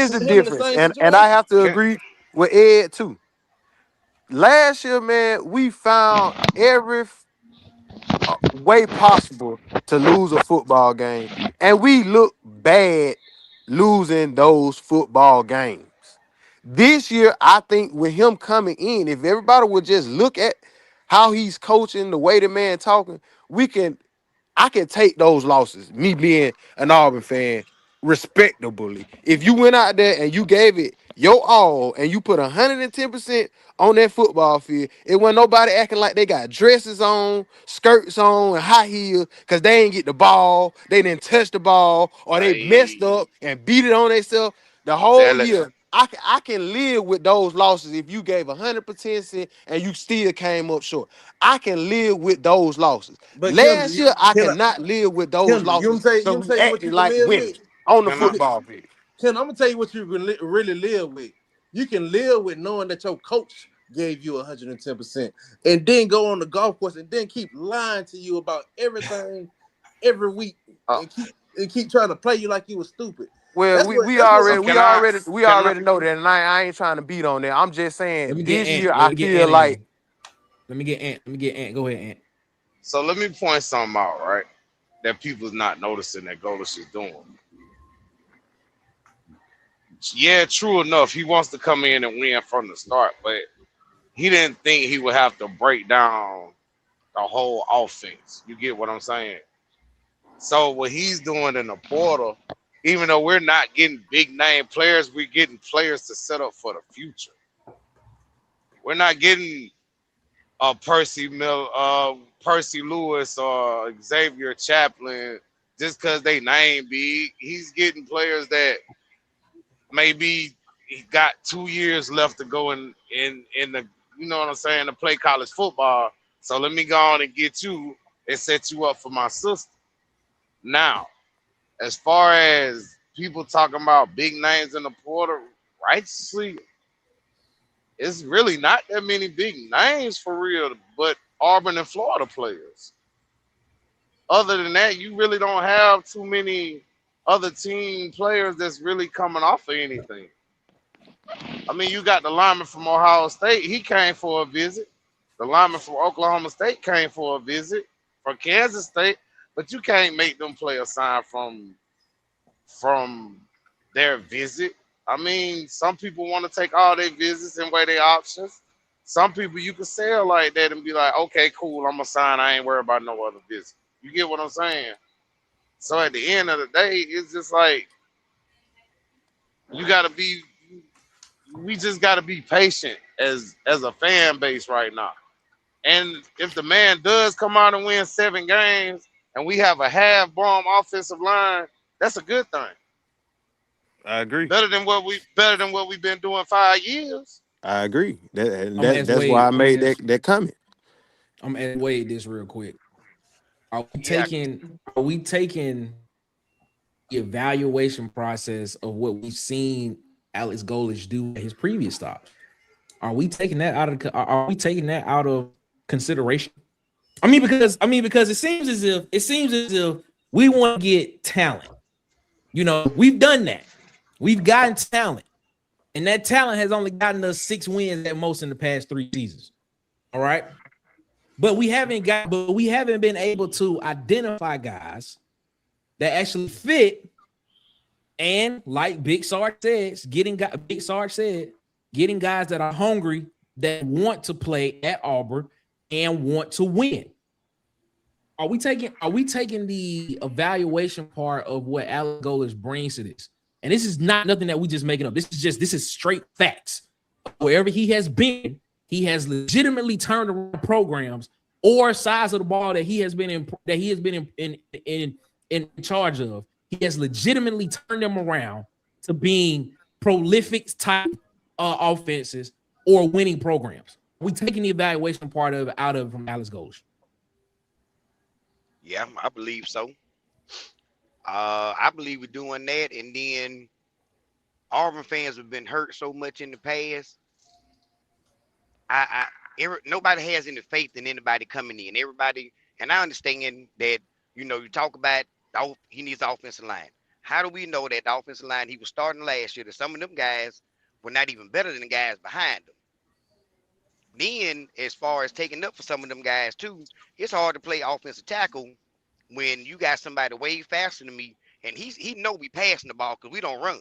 the difference, and I have to agree with Ed too. Last year, man, we found every way possible to lose a football game, and we look bad losing those football games. This year, I think with him coming in, if everybody would just look at how he's coaching, the way the man talking, I can take those losses, me being an Auburn fan, respectably. If you went out there and you gave it your all and you put 110% on that football field, it wasn't nobody acting like they got dresses on, skirts on, and high heels because they ain't get the ball, they didn't touch the ball, or they messed up and beat it on themselves the whole year. I can live with those losses if you gave 100% and you still came up short. I can live with those losses. But last year, I cannot live with those losses. So we acted like winning on the football field. Ken, I'm gonna tell you what you can really live with. You can live with knowing that your coach gave you 110%, and then go on the golf course and then keep lying to you about everything every week, and keep trying to play you like you was stupid. Well, we already know that, and I ain't trying to beat on that. I'm just saying this year I feel like. Let me get Ant. Go ahead, Ant. So let me point something out, right? That people's not noticing that Golesh is doing. yeah, true enough. He wants to come in and win from the start, but he didn't think he would have to break down the whole offense. You get what I'm saying? So what he's doing in the portal, even though we're not getting big name players, we're getting players to set up for the future. We're not getting Percy Lewis or Xavier Chaplin just because they name big. He's getting players that maybe he got 2 years left to go in the, you know what I'm saying, to play college football. So let me go on and get you and set you up for my sister. Now, as far as people talking about big names in the portal, righteously, it's really not that many big names for real, but Auburn and Florida players. Other than that, you really don't have too many other team players that's really coming off of anything. I mean, you got the lineman from Ohio State. He came for a visit. The lineman from Oklahoma State came for a visit. From Kansas State, but you can't make them players sign from their visit. I mean, some people want to take all their visits and weigh their options. Some people you can sell like that and be like, okay, cool, I'm gonna sign. I ain't worried about no other visit. You get what I'm saying? So at the end of the day, it's just like you gotta be. We just gotta be patient as a fan base right now. And if the man does come out and win 7 games, and we have a half bomb offensive line, that's a good thing. I agree. Better than what we've been doing 5 years. I agree. Ask That's why I Wade. made that comment. I'm gonna ask Wade this real quick. Are we Yeah. taking the evaluation process of what we've seen Alex Golesh do at his previous stops? Are we taking that out of consideration? I mean, because it seems as if we want to get talent. You know, we've done that. We've gotten talent, and that talent has only gotten us 6 wins at most in the past 3 seasons. All right, but we haven't been able to identify guys that actually fit. And like Big Sarge says, getting guys that are hungry, that want to play at Auburn and want to win. Are we taking the evaluation part of what Alex Golesh brings to this? And this is not nothing that we just making up. This is straight facts. Wherever he has been, he has legitimately turned around programs or sides of the ball that he has been in charge of. He has legitimately turned them around to being prolific type offenses or winning programs. We taking the evaluation part of it out of from Alex Golesh. Yeah, I believe so. I believe we're doing that, and then Auburn fans have been hurt so much in the past. Nobody has any faith in anybody coming in. Everybody, and I understand that you talk about he needs the offensive line. How do we know that the offensive line he was starting last year, that some of them guys were not even better than the guys behind them? Then, as far as taking up for some of them guys too, it's hard to play offensive tackle when you got somebody way faster than me, and he know we passing the ball because we don't run.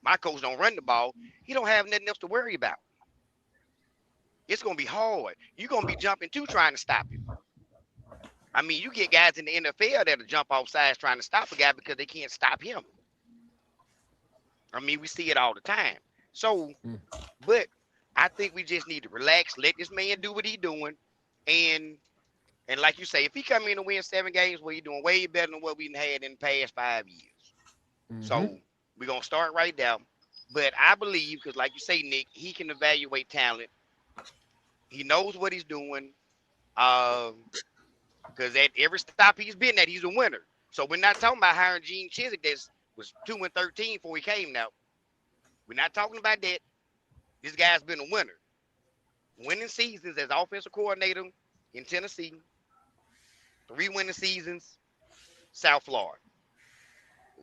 My coach don't run the ball. He don't have nothing else to worry about. It's gonna be hard. You're gonna be jumping too trying to stop him. I mean, you get guys in the NFL that'll jump off sides trying to stop a guy because they can't stop him. I mean, we see it all the time. So, but I think we just need to relax, let this man do what he's doing, and like you say, if he come in and win 7 games, well, he's doing way better than what we had in the past 5 years. So we're gonna start right there. But I believe, because like you say, Nick, he can evaluate talent. He knows what he's doing. Because at every stop he's been at, he's a winner. So we're not talking about hiring Gene Chizik that was 2-13 before he came now. We're not talking about that. This guy's been a winner. Winning seasons as offensive coordinator in Tennessee. 3 winning seasons, South Florida.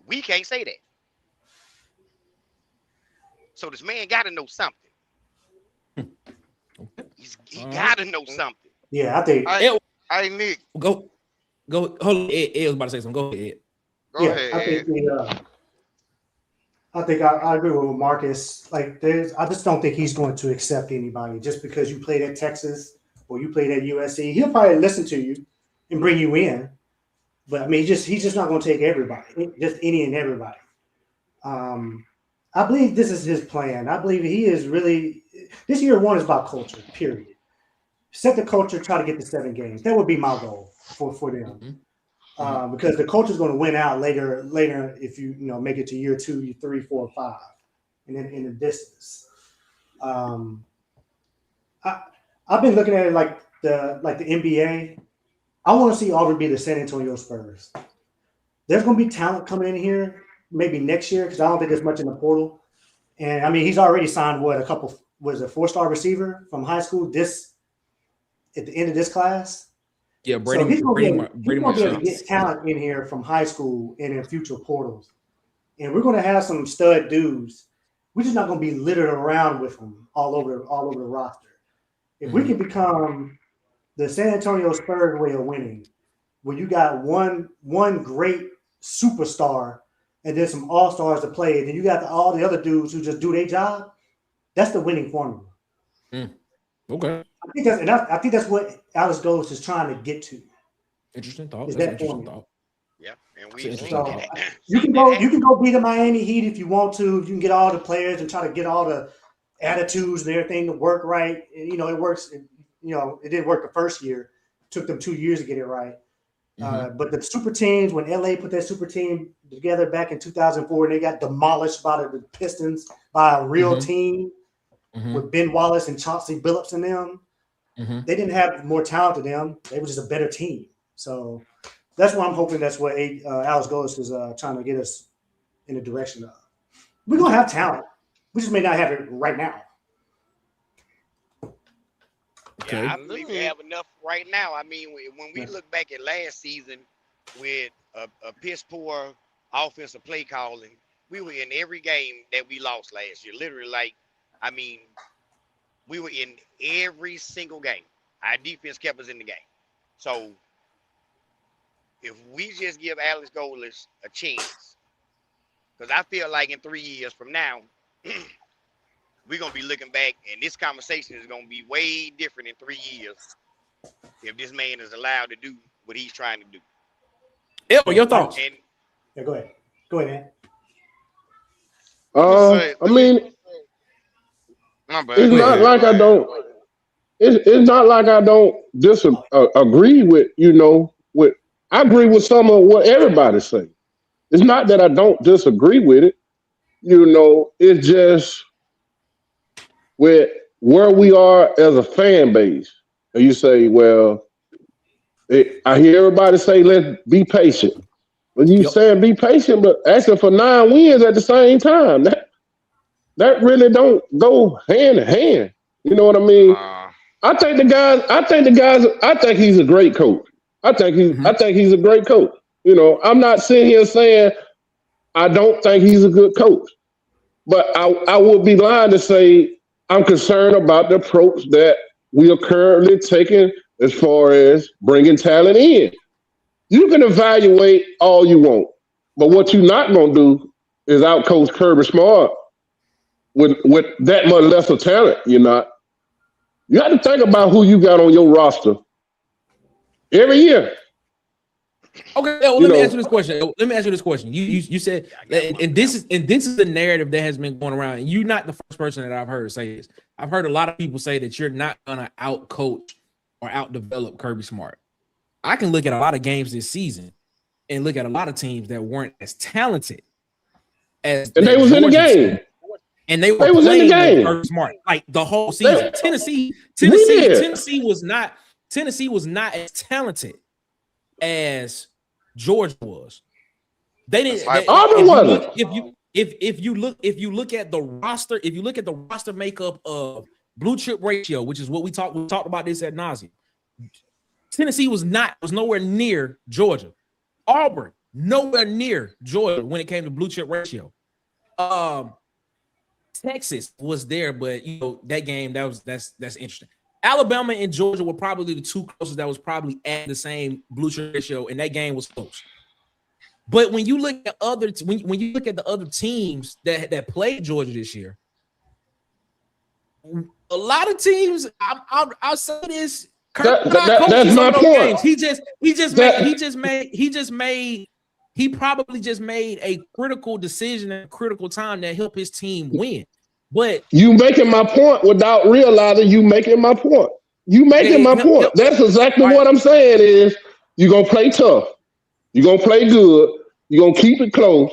We can't say that. So this man got to know something. He got to know something. Yeah, I think. I Nick. Go. Hold on. Ed was about to say something. Go ahead. Go ahead. I think I agree with Marcus. Like, I just don't think he's going to accept anybody just because you played at Texas or you played at USC. He'll probably listen to you and bring you in, but I mean, he's just not going to take everybody, just any and everybody. I believe this is his plan. I believe he is really. This year one is about culture. Period. Set the culture. Try to get to 7 games. That would be my goal for them. Because the culture is going to win out later if you make it to year 2, year 3, 4, 5, and then in the distance. I've been looking at it like the NBA. I want to see Auburn be the San Antonio Spurs. There's going to be talent coming in here maybe next year because I don't think there's much in the portal. And I mean, he's already signed a 4-star receiver from high school at the end of this class. Yeah, Brady. So he's going to be able to Marshall. get talent in here from high school and in future portals. And we're going to have some stud dudes. We're just not going to be littered around with them all over the roster. If we can become the San Antonio Spurs way of winning, where you got one great superstar and then some all-stars to play, and then you got all the other dudes who just do their job, that's the winning formula. Okay. I think that's what Alex Golesh is trying to get to. Interesting thought. Is That's that interesting formula. thought. Yeah, and we So, you can go beat the Miami Heat if you want to. You can get all the players and try to get all the attitudes and everything to work right. And, it works. It didn't work the first year. It took them 2 years to get it right. But the super teams, when LA put that super team together back in 2004, and they got demolished by the Pistons by a real team with Ben Wallace and Chauncey Billups in them. They didn't have more talent than them. They were just a better team. So that's what I'm hoping. That's what Alex Golesh is trying to get us in the direction of. We're going to have talent. We just may not have it right now. Okay. Yeah, I believe we have enough right now. I mean, when we look back at last season with a piss poor offensive play calling, we were in every game that we lost last year. Literally, we were in every single game. Our defense kept us in the game. So if we just give Alex Golesh a chance, because I feel like in 3 years from now, we're going to be looking back, and this conversation is going to be way different in 3 years if this man is allowed to do what he's trying to do. Yeah, your thoughts? Yeah, go ahead. Go ahead, I mean, My bad. it's not like I don't. It's not like I don't disagree with with. I agree with some of what everybody's saying. It's not that I don't disagree with it. It's just with where we are as a fan base. And you say, well, I hear everybody say, let's be patient. When you saying be patient, but asking for 9 wins at the same time, that really don't go hand in hand. You know what I mean? I think he's a great coach. I think he's a great coach. I'm not sitting here saying I don't think he's a good coach, but I would be lying to say I'm concerned about the approach that we are currently taking as far as bringing talent in. You can evaluate all you want, but what you're not going to do is outcoach Kirby Smart with that much lesser talent. You're not. You have to think about who you got on your roster every year. Okay, well, let me ask you this question. You said, and this is the narrative that has been going around. And you're not the first person that I've heard say this. I've heard a lot of people say that you're not gonna outcoach or outdevelop Kirby Smart. I can look at a lot of games this season and look at a lot of teams that weren't as talented as. And they was in the game. And they were was in the game. Kirby Smart like the whole season. Tennessee was not as talented as Georgia was. They didn't. Auburn wasn't. If you look at the roster makeup of blue chip ratio, which is what we talked about this ad nauseum. Tennessee was nowhere near Georgia. Auburn nowhere near Georgia when it came to blue chip ratio. Texas was there, but that game that's interesting. Alabama and Georgia were probably the two closest that was probably at the same blue chip ratio, and that game was close. But when you look at when you look at the other teams that played Georgia this year, a lot of teams, I'll say this. That's my point. He probably just made a critical decision at a critical time that helped his team win. But you making my point without realizing you making my point. You making my point. That's exactly what I'm saying is you're going to play tough. You're going to play good. You're going to keep it close.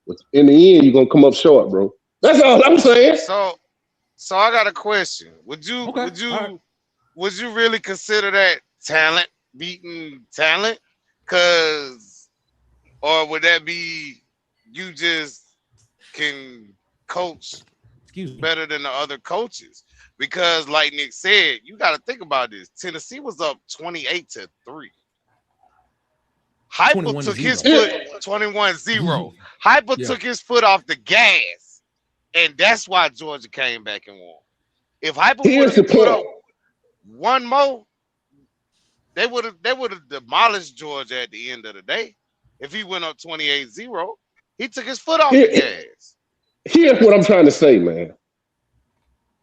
But in the end, you're going to come up short, bro. That's all I'm saying. So I got a question. Would you really consider that talent beating talent? Or would that be you just can coach better than the other coaches? Because like Nick said, you got to think about this. Tennessee was up 28-3. Hyper took his foot 21-0. Hyper took his foot off the gas, and that's why Georgia came back and won. If Hyper would have put up one more, they would have demolished Georgia at the end of the day. If he went up 28-0, he took his foot off the gas. Here's what I'm trying to say, man.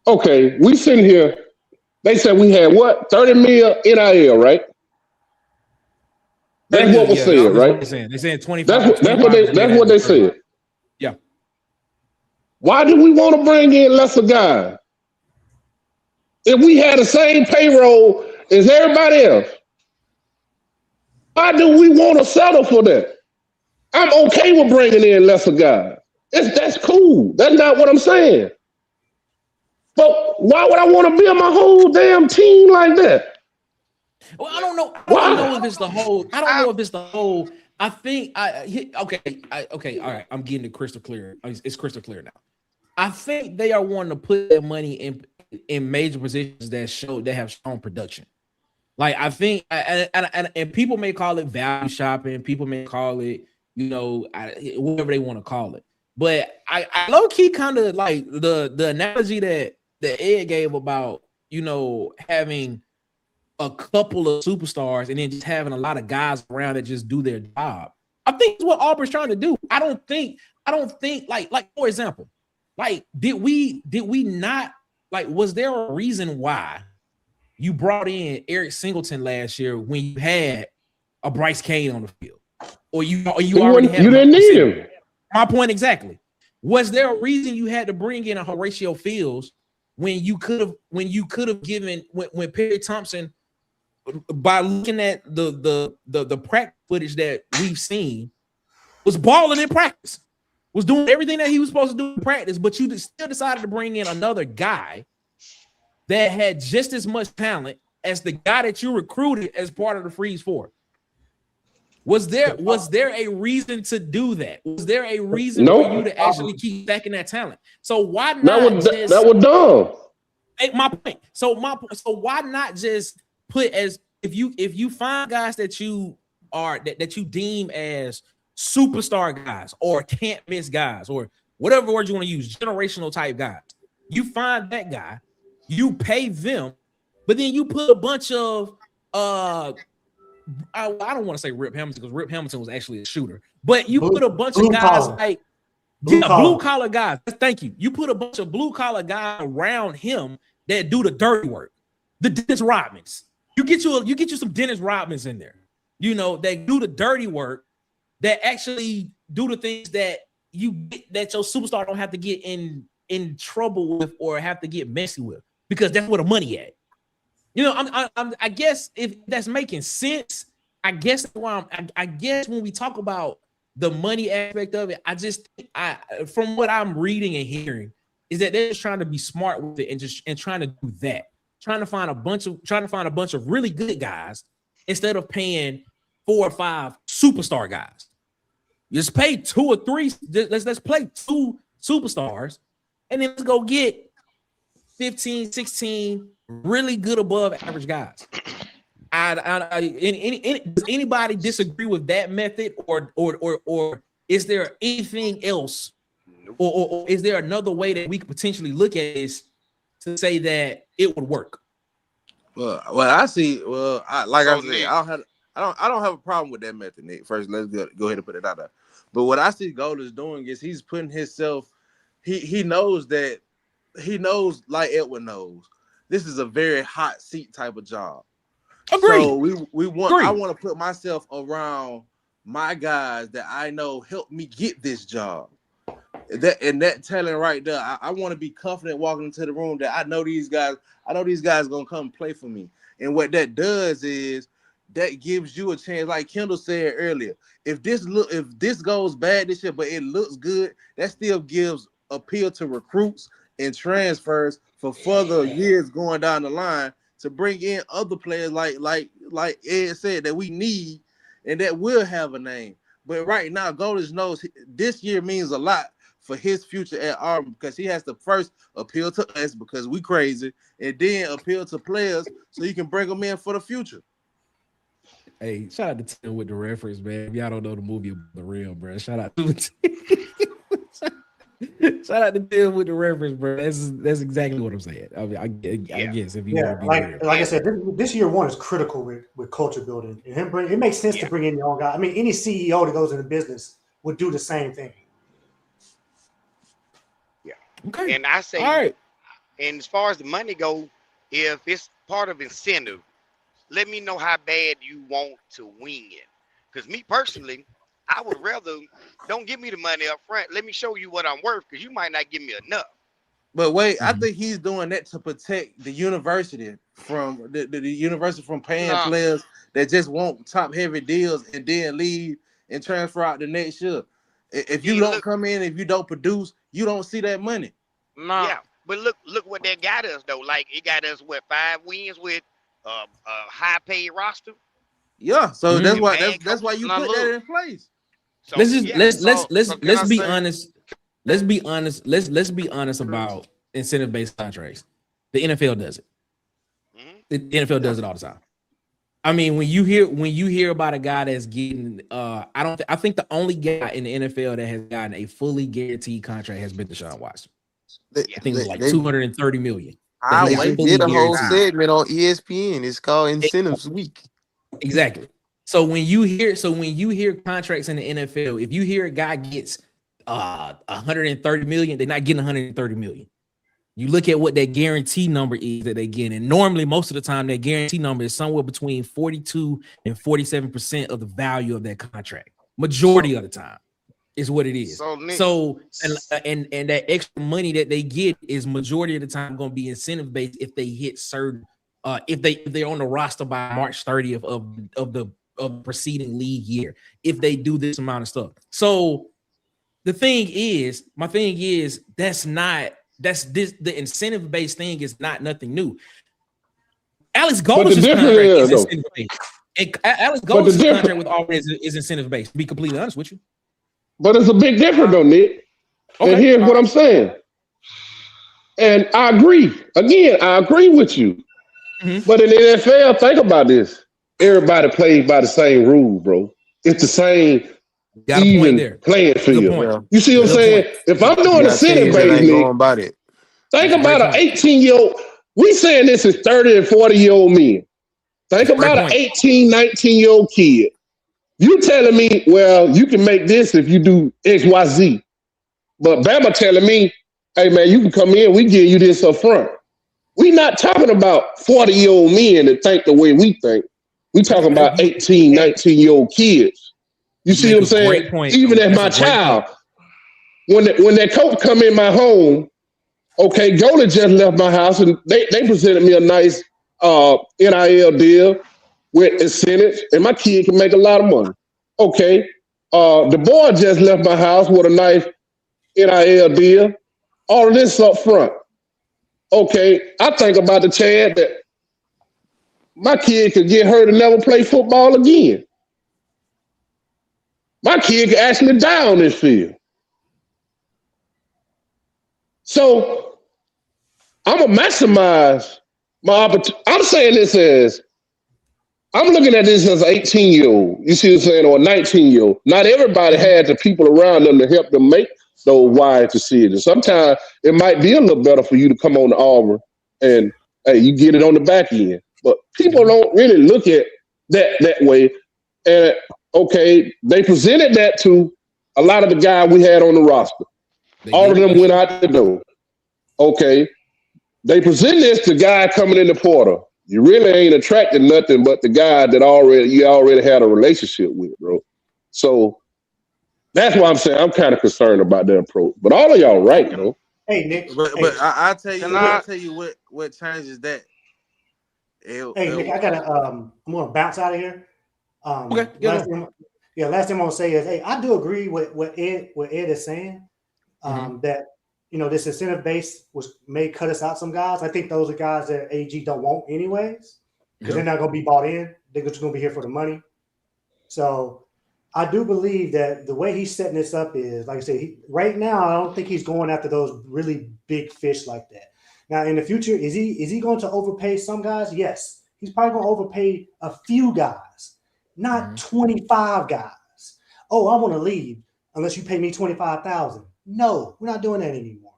Okay, we sitting here. They said we had what? 30 million NIL, right? That's what was said, right? They're saying 25. That's what they said. Yeah. Why do we want to bring in lesser guys? If we had the same payroll as everybody else, why do we want to settle for that? I'm okay with bringing in lesser guys. That's cool. That's not what I'm saying. But why would I want to build my whole damn team like that? Well, I don't know. I don't know if it's the whole. I think okay. All right. I'm getting it crystal clear. It's crystal clear now. I think they are wanting to put their money in major positions that have shown production. Like I think, and people may call it value shopping. People may call it, whatever they want to call it. But I low key kind of like the analogy that Ed gave about having a couple of superstars and then just having a lot of guys around that just do their job. I think it's what Auburn's trying to do. I don't think like for example, like did we not, like, was there a reason why you brought in Eric Singleton last year when you had a Bryce Kane on the field? Or you already had you didn't need him. My point exactly. Was there a reason you had to bring in a Horatio Fields when you could have given when Perry Thompson, by looking at the practice footage that we've seen, was balling in practice, was doing everything that he was supposed to do in practice, but you still decided to bring in another guy that had just as much talent as the guy that you recruited as part of the Freeze Four? Was there a reason to do that? Was there a reason for you to actually keep stacking that talent? So why not? That was dumb. My point. So why not just put as if you find guys that you deem as superstar guys or can't miss guys or whatever word you want to use, generational type guys. You find that guy, you pay them, but then you put a bunch of I don't want to say Rip Hamilton because Rip Hamilton was actually a shooter, but you put a bunch of guys like blue collar guys. Thank you. You put a bunch of blue collar guys around him that do the dirty work. The Dennis Rodmans. You get you some Dennis Rodmans in there. That do the dirty work, that actually do the things that your superstar don't have to get in trouble with or have to get messy with, because that's where the money at. I guess if that's making sense, I guess when we talk about the money aspect of it, from what I'm reading and hearing is that they're just trying to be smart with it and trying to do that, trying to find a bunch of really good guys instead of paying 4 or 5 superstar guys. Just pay 2 or 3. Let's play 2 superstars, and then let's go get 15, 16 really good above average guys. Does anybody disagree with that method, or is there anything else, or is there another way that we could potentially look at this to say that it would work? Well, I see. Well, I don't have a problem with that method, Nick. First, let's go ahead and put it out there. But what I see Golesh doing is he's putting himself. He knows that like Edward knows. This is a very hot seat type of job. Agreed. So I want to put myself around my guys that I know help me get this job. That talent right there, I want to be confident walking into the room that I know these guys gonna come play for me. And what that does is that gives you a chance, like Kendall said earlier. If this goes bad this year, but it looks good, that still gives appeal to recruits and transfers for further years going down the line to bring in other players like Ed said that we need and that will have a name. But right now, Golesh knows this year means a lot for his future at Auburn because he has to first appeal to us because we crazy, and then appeal to players so you can bring them in for the future. Hey, shout out to Tim with the reference, man. If y'all don't know the movie The Real, bro, shout out to shout out to Tim with the reference, bro. That's exactly what I'm saying. I mean, I guess if you want to be real. Like I said, this year one is critical with culture building. And it makes sense to bring in your own guy. I mean, any CEO that goes into business would do the same thing. Yeah. Okay. And I say, all right. And as far as the money go, if it's part of incentive, let me know how bad you want to wing it. Because me personally, I would rather don't give me the money up front. Let me show you what I'm worth because you might not give me enough. But wait, I think he's doing that to protect the university from the university from paying players that just want top heavy deals and then leave and transfer out the next year. If you don't come in, if you don't produce, you don't see that money. No. Yeah, but look what that got us though. Like it got us 5 wins with a high paid roster. Yeah, so that's why you put that in place. So, let's be honest. Let's be honest. Let's be honest about incentive-based contracts. The NFL does it. The NFL does it all the time. I mean, when you hear about a guy that's getting, I think the only guy in the NFL that has gotten a fully guaranteed contract has been Deshaun Watson. I think it's like $230 million. They did a whole segment on ESPN. It's called Incentives Week. Exactly. So when you hear contracts in the NFL, if you hear a guy gets 130 million, they're not getting 130 million. You look at what that guarantee number is that they get, and normally most of the time that guarantee number is somewhere between 42 and 47% of the value of that contract. Majority of the time is what it is. So and that extra money that they get is majority of the time going to be incentive based if they hit certain if they're on the roster by March 30th of the preceding league year, if they do this amount of stuff. So my thing is the incentive based thing is not nothing new. Alex Golesh's contract is incentive based. Alex Golesh's contract with Auburn is incentive based. To be completely honest with you, but it's a big difference, though, Nick. Okay. And here's what I'm saying. And I agree. Again, I agree with you. Mm-hmm. But in the NFL, think about this. Everybody plays by the same rules, bro. It's the same even playing field. You see what I'm saying? If I'm doing a center base, think about an 18-year-old. We saying this is 30 and 40-year-old men. Think about an 18, 19-year-old kid. You telling me, well, you can make this if you do X, Y, Z. But Bama telling me, hey, man, you can come in. We give you this up front. We not talking about 40-year-old men that think the way we think. We talking about 18, 19-year-old kids. You see what I'm saying? Even as my child, when that coach come in my home, okay, Golesh just left my house and they presented me a nice NIL deal with incentives, and my kid can make a lot of money. Okay, the boy just left my house with a nice NIL deal. All of this up front. Okay, I think about the chance that my kid could get hurt and never play football again. My kid could actually die on this field. So I'm going to maximize my opportunity. I'm saying this as, I'm looking at this as an 18-year-old, you see what I'm saying, or a 19-year-old. Not everybody had the people around them to help them make those wise decisions. Sometimes it might be a little better for you to come on to Auburn and, hey, you get it on the back end. But people don't really look at that way. And, okay, they presented that to a lot of the guys we had on the roster. All of them went out the door. Okay. They present this to guy coming in the portal. You really ain't attracting nothing but the guy that you already had a relationship with, bro. So that's why I'm saying I'm kind of concerned about their approach. But all of y'all right, though. Hey Nick, But I'll tell you, Can I- I'll tell you what changes that. Nick, I gotta I'm gonna bounce out of here. Okay, last thing I'm gonna say is, hey, I do agree with what Ed is saying. That this incentive base may cut us out some guys. I think those are guys that AG don't want anyways, because they're not gonna be bought in. They're just gonna be here for the money. So I do believe that the way he's setting this up is, like I said, right now I don't think he's going after those really big fish like that. Now in the future, is he going to overpay some guys? Yes, he's probably going to overpay a few guys, not 25 guys. Oh, I want to leave unless you pay me $25,000. No, we're not doing that anymore,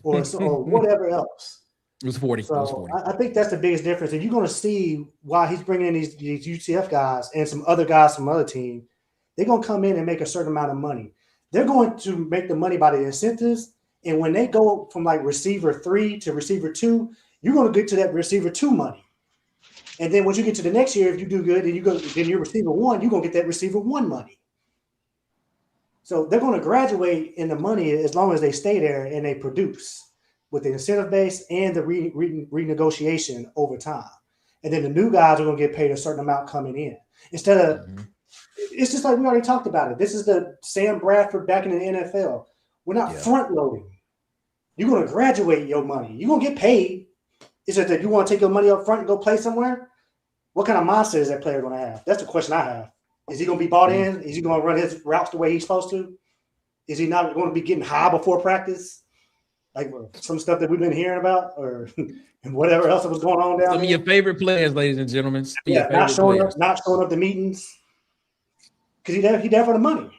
or whatever else. It was 40. So It was 40. I think that's the biggest difference, and you're going to see why he's bringing in these UCF guys and some other guys from other team. They're going to come in and make a certain amount of money. They're going to make the money by the incentives. And when they go from like receiver 3 to receiver 2, you're going to get to that receiver 2 money. And then once you get to the next year, if you do good and then you're receiver 1, you're going to get that receiver 1 money. So they're going to graduate in the money as long as they stay there and they produce with the incentive base and the renegotiation over time. And then the new guys are going to get paid a certain amount coming in. Instead of it's just like we already talked about it. This is the Sam Bradford back in the NFL. We're not front loading. You're going to graduate your money. You're going to get paid. It's just that you want to take your money up front and go play somewhere. What kind of mindset is that player going to have? That's the question I have. Is he going to be bought in? Is he going to run his routes the way he's supposed to? Is he not going to be getting high before practice? Like some stuff that we've been hearing about, or and whatever else that was going on down there. Some of your favorite players, ladies and gentlemen. Not showing up to meetings. Because he there for the money.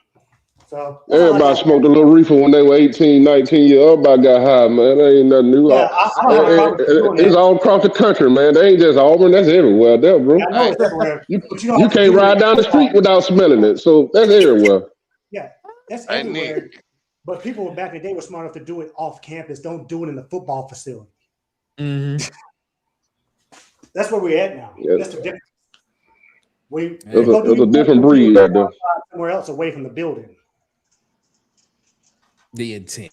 So everybody smoked a little reefer when they were 18, 19 years old. Everybody got high, man. That ain't nothing new. Yeah, It's all across the country, man. They ain't just Auburn. That's everywhere there, bro. I know it's everywhere. You can't ride down the street without smelling it. So that's everywhere. Yeah, that's everywhere. But people back in the day were smart enough to do it off campus. Don't do it in the football facility. That's where we're at now. Yeah. That's the difference. There's a different breed out there. Somewhere else away from the building. The intent.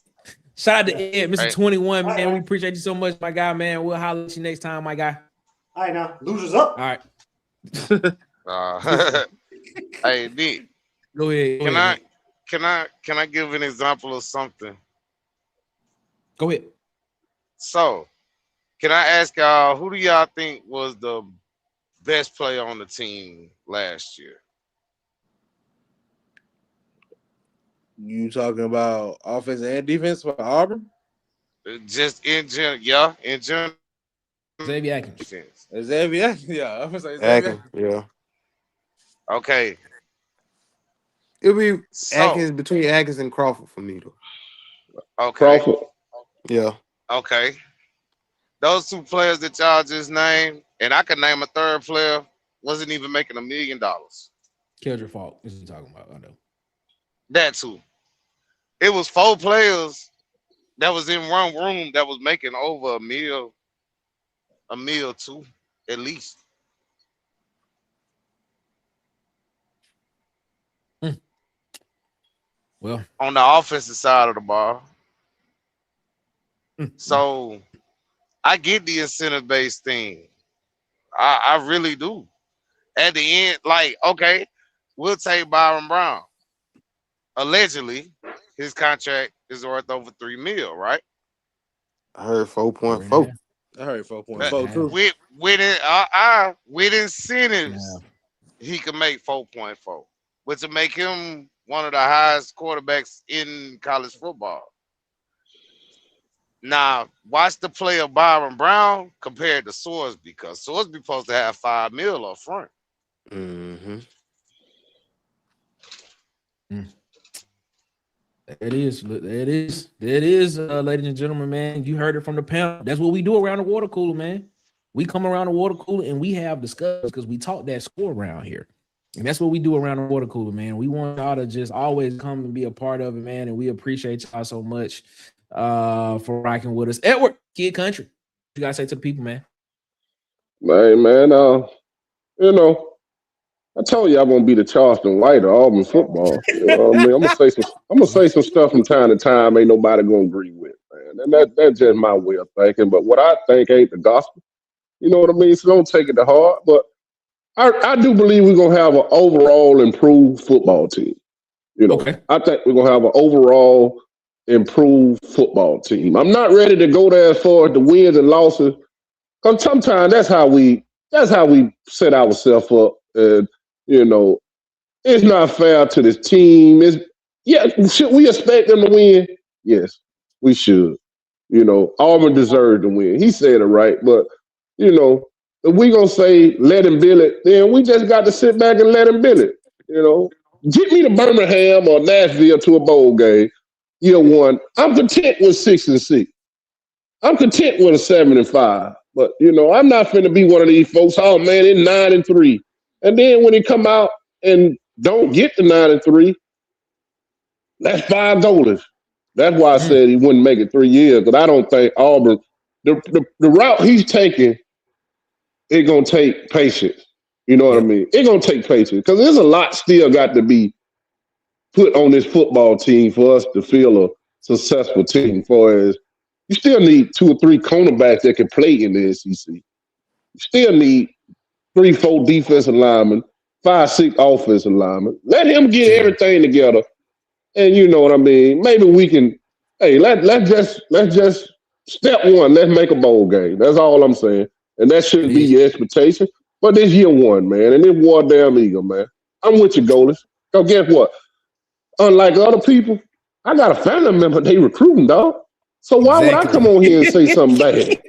Shout out to Ed, Mr. 21, man. We appreciate you so much, my guy, man. We'll holler at you next time, my guy. All right, now. Losers up. All right. Hey, Nick. Go ahead. Can I give an example of something? Go ahead. So, can I ask y'all, who do y'all think was the best player on the team last year? You talking about offense and defense for Auburn? Just in general, yeah, in general. Xavier Atkins. Defense. Xavier, yeah. I'm gonna say Atkins, yeah. Okay. It'll be Atkins between Atkins and Crawford for me, though. Okay. Crawford. Yeah. Okay. Those two players that y'all just named, and I could name a third player, wasn't even making $1 million. Kendrick Falk. This is what you're talking about. I know. That too. It was 4 players that was in one room that was making over $1 million too, at least. Well, on the offensive side of the ball. So I get the incentive-based thing. I really do. At the end, like, okay, we'll take Byrum Brown. Allegedly, his contract is worth over $3 million, right? I heard 4.4. I heard 4.4 too. With incentives, he could make 4.4, which would make him one of the highest quarterbacks in college football. Now, watch the play of Byrum Brown compared to Sorsby, because Sorsby supposed to have $5 million up front. Mm-hmm. It is, ladies and gentlemen, man. You heard it from the panel. That's what we do around the water cooler, man. We come around the water cooler and we have discussions because we talk that score around here. And that's what we do around the water cooler, man. We want y'all to just always come and be a part of it, man. And we appreciate y'all so much for rocking with us. Edward, Kid Country. What you gotta say to the people, man? Man, you know, I told you I'm gonna be the Charleston White of Auburn football. You know what I mean? I'm gonna say some stuff from time to time ain't nobody gonna agree with, man. And that's just my way of thinking. But what I think ain't the gospel. You know what I mean? So don't take it to heart. But I do believe we're gonna have an overall improved football team. You know, Okay. I think we're gonna have an overall improved football team. I'm not ready to go there as far as the wins and losses. Cause sometimes that's how we set ourselves up. And you know, it's not fair to this team. Should we expect them to win? Yes, we should. You know, Auburn deserved to win. He said it right, but you know, if we gonna say let him build it, then we just got to sit back and let him build it. You know, get me to Birmingham or Nashville to a bowl game. Year one, I'm content with 6-6. I'm content with a 7-5. But you know, I'm not finna be one of these folks. Oh man, it's 9-3, and then when he come out and don't get the 9-3, that's 5 goalies. That's why I said he wouldn't make it 3 years. Because I don't think Auburn, the route he's taking, it's gonna take patience. You know what I mean? It's gonna take patience because there's a lot still got to be put on this football team for us to feel a successful team. For as you still need 2 or 3 cornerbacks that can play in the SEC. You still need 3, 4 defensive linemen, 5, 6 offensive linemen. Let him get everything together, and you know what I mean. Maybe we can. Hey, let's just step one. Let's make a bowl game. That's all I'm saying, and that shouldn't be your expectation. But this year one, man, and this war damn eagle, man. I'm with you, Golesh. So guess what? Unlike other people, I got a family member they recruiting, dog. So why would I come on here and say something bad?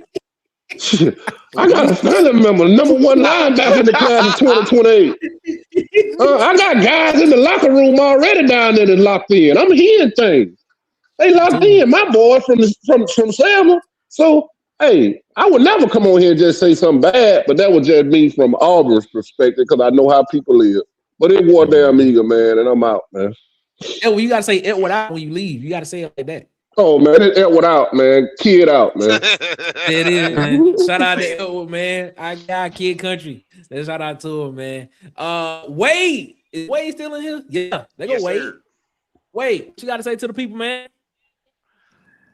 I got a family member, number 1 linebacker in the class of 2028. I got guys in the locker room already down there that locked in. I'm hearing things. They locked in. My boy from Selma. So, hey, I would never come on here and just say something bad, but that was just me from Auburn's perspective because I know how people live. But it was damn eager, man, and I'm out, man. Edward, you gotta say Edward out when you leave. You gotta say it like that. Oh man, it's Edward out, man. Kid out, man. It is, man. Shout out to Edward, man. I got Kid Country. Let's shout out to him, man. Wade. Is Wade still in here? Yeah. They go Yes, Wade. sir. Wade, what you gotta say to the people, man?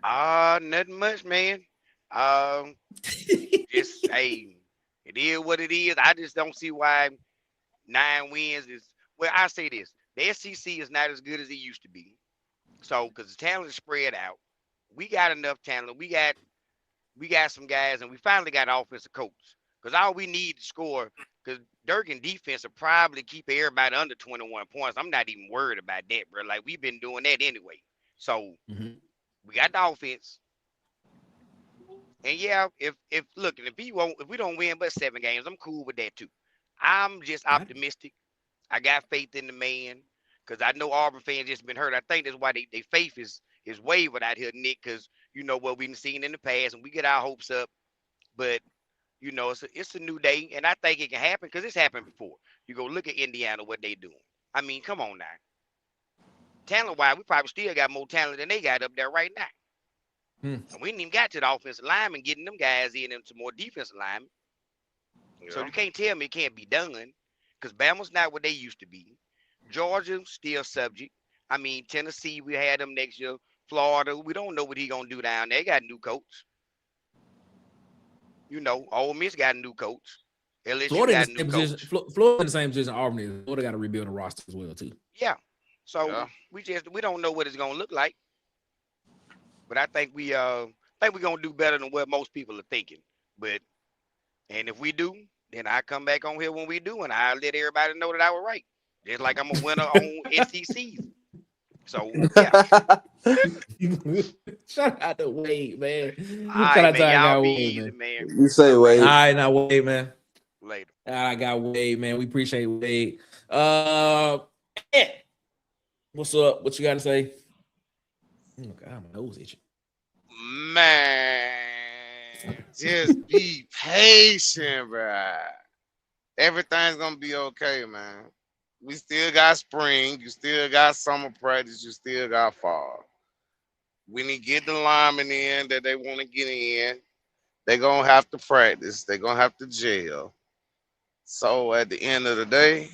Nothing much, man. Just hey, it is what it is. I just don't see why 9 wins is. Well, I say this: the SEC is not as good as it used to be. So, because the talent is spread out, we got enough talent. We got some guys, and we finally got an offensive coach. Because all we need to score, because Durkin defense will probably keep everybody under 21 points. I'm not even worried about that, bro. Like we've been doing that anyway. So we got the offense. And yeah, if we don't win but 7 games, I'm cool with that too. I'm just optimistic. I got faith in the man because I know Auburn fans just been hurt. I think that's why they faith is wavered out here, Nick, because you know what we've seen in the past, and we get our hopes up. But you know, it's a new day, and I think it can happen because it's happened before. You go look at Indiana, what they doing. I mean, come on now. Talent wise, we probably still got more talent than they got up there right now. And we ain't even got to the offensive lineman getting them guys in and some more defensive linemen. Yeah. So you can't tell me it can't be done because Bama's not what they used to be. Georgia still subject. I mean, Tennessee, we had them next year. Florida, we don't know what he gonna do down there. They got a new coach. You know, Ole Miss got a new coach. LSU Florida got in a the new same coach. position. Florida in the same position Auburn is. Florida got to rebuild a roster as well too. Yeah. So we don't know what it's gonna look like. But I think we're gonna do better than what most people are thinking. And if we do, then I come back on here when we do, and I let everybody know that I was right. Just like I'm a winner on SECs. So yeah. Shout out to Wade, man. All Shout right, out to man. I Y'all got be Wade, easy, man. man. You say, Wade. All right, now Wade, man. Later. I got Wade, man. We appreciate Wade. What's up? What you got to say? Oh God, my nose itching. Man, just be patient, bro. Everything's gonna be okay, man. We still got spring. You still got summer practice. You still got fall. When you get the linemen in that they want to get in, they're gonna have to practice. They're gonna have to jail. So at the end of the day,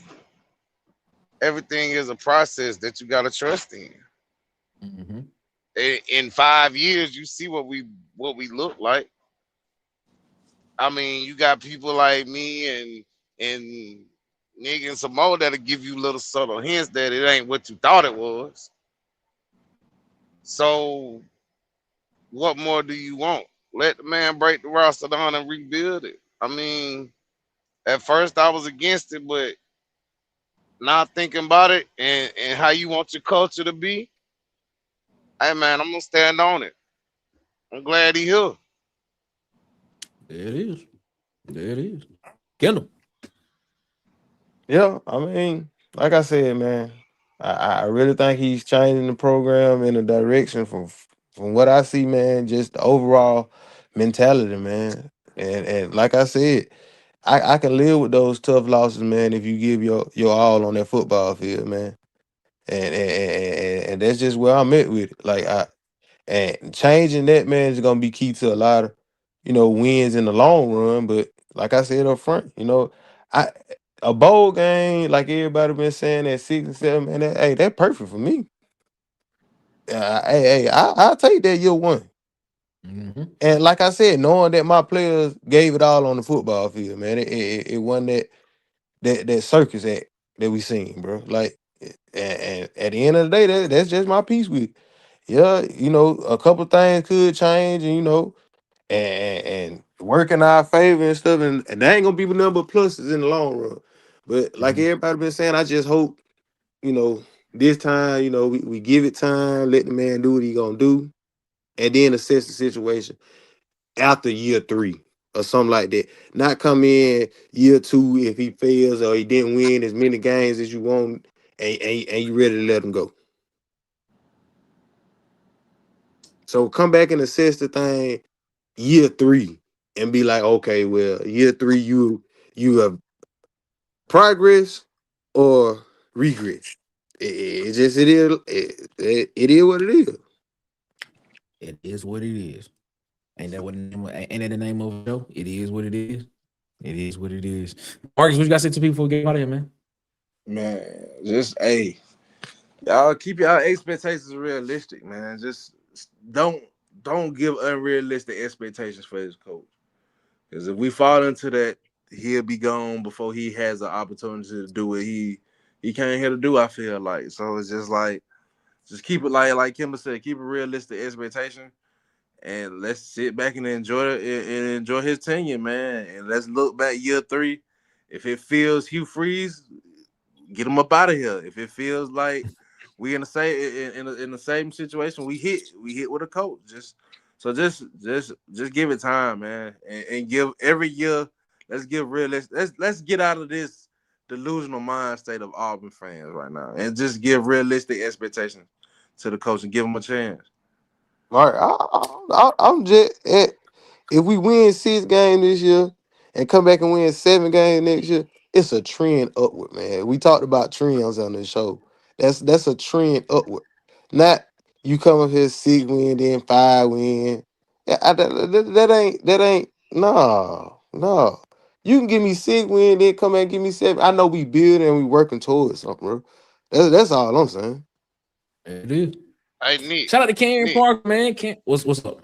everything is a process that you gotta trust in. Mm-hmm. In 5 years, you see what we look like. I mean, you got people like me and Nick and some more that'll give you little subtle hints that it ain't what you thought it was. So what more do you want? Let the man break the roster down and rebuild it. I mean, at first I was against it, but now thinking about it and how you want your culture to be, hey man, I'm gonna stand on it. I'm glad he here. There it is. There it is. Kendall. Yeah, I mean, like I said, man, I really think he's changing the program in a direction from what I see, man. Just the overall mentality, man. And like I said, I can live with those tough losses, man, if you give your all on that football field, man. And that's just where I'm at with it. Like and changing that, man, is gonna be key to a lot of, wins in the long run. But like I said up front, I a bowl game, like everybody been saying at 6 and 7, man, hey, that's perfect for me. I'll take that year one. Mm-hmm. And like I said, knowing that my players gave it all on the football field, man, it wasn't that circus act that we seen, bro. Like, and at the end of the day, that's just my piece with it. Yeah, a couple things could change, and work in our favor and stuff, and there ain't gonna be nothing but pluses in the long run. But like Mm-hmm. everybody been saying, I just hope, you know, this time, we give it time, let the man do what he gonna do, and then assess the situation after year 3 or something like that. Not come in year 2 if he fails or he didn't win as many games as you want, and you ready to let him go. So come back and assess the thing year 3 and be like, okay, well, year 3 you have progress or regress. It just it is what it is. It is what it is. Ain't that what the name of, ain't that the name of the show? It is what it is. It is what it is. Marcus, what you got to say to people before we get out of here, man? Man, just y'all keep y'all expectations realistic, man. Just don't don't give unrealistic expectations for his coach. Because if we fall into that, he'll be gone before he has an opportunity to do what he came here to do. I feel like so. It's just like just keep it like Kimber said, keep a realistic expectation, and let's sit back and enjoy his tenure, man. And let's look back year 3. If it feels Hugh Freeze, get him up out of here. If it feels like we in the same in the same situation, we hit with a coach. Just give it time, man, and give every year. Let's give realistic. Let's get out of this delusional mind state of Auburn fans right now, and just give realistic expectations to the coach and give him a chance. All right, I'm just if we win 6 games this year and come back and win 7 games next year, it's a trend upward, man. We talked about trends on this show. That's a trend upward. Not you come up here 6 win, then 5 win. Yeah, that ain't no. You can give me 6 win, then come back and give me 7. I know we building and we working towards something, bro. That's all I'm saying. It is. Hey Nick, Shout out to Ken Nick, Park, man. What's up?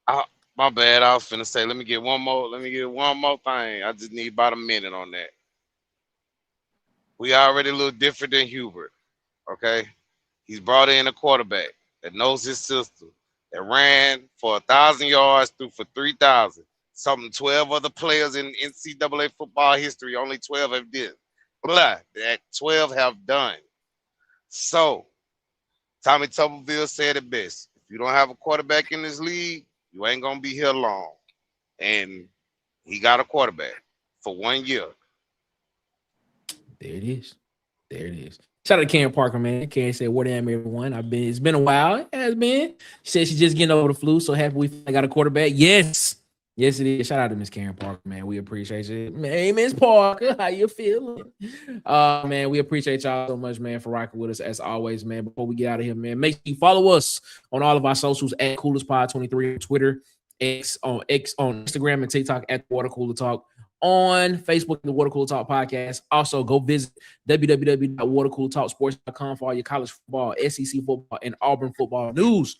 I, my bad. I was finna say, let me get one more. Let me get one more thing. I just need about a minute on that. We already look different than Hubert. Okay, he's brought in a quarterback that knows his system, that ran for 1,000 yards, threw for 3,000. Something 12 other players in NCAA football history, only 12 have did. Blah, that 12 have done. So Tommy Tuberville said it best. If you don't have a quarterback in this league, you ain't gonna be here long. And he got a quarterback for 1 year. There it is. There it is. Shout out to Karen Parker, man. Karen said, "Where am everyone? It's been a while. It has been." She said she's just getting over the flu. So happy we finally got a quarterback. Yes. Yes, it is. Shout out to Miss Karen Parker, man. We appreciate it. Hey, Miss Parker, how you feeling? Man, we appreciate y'all so much, man, for rocking with us as always, man. Before we get out of here, man, make sure you follow us on all of our socials at CoolersPod23 on Twitter, X on Instagram and TikTok at Water Cooler Talk. On Facebook, the Water Cooler Talk podcast. Also, go visit www.watercoolertalksports.com for all your college football, SEC football, and Auburn football news.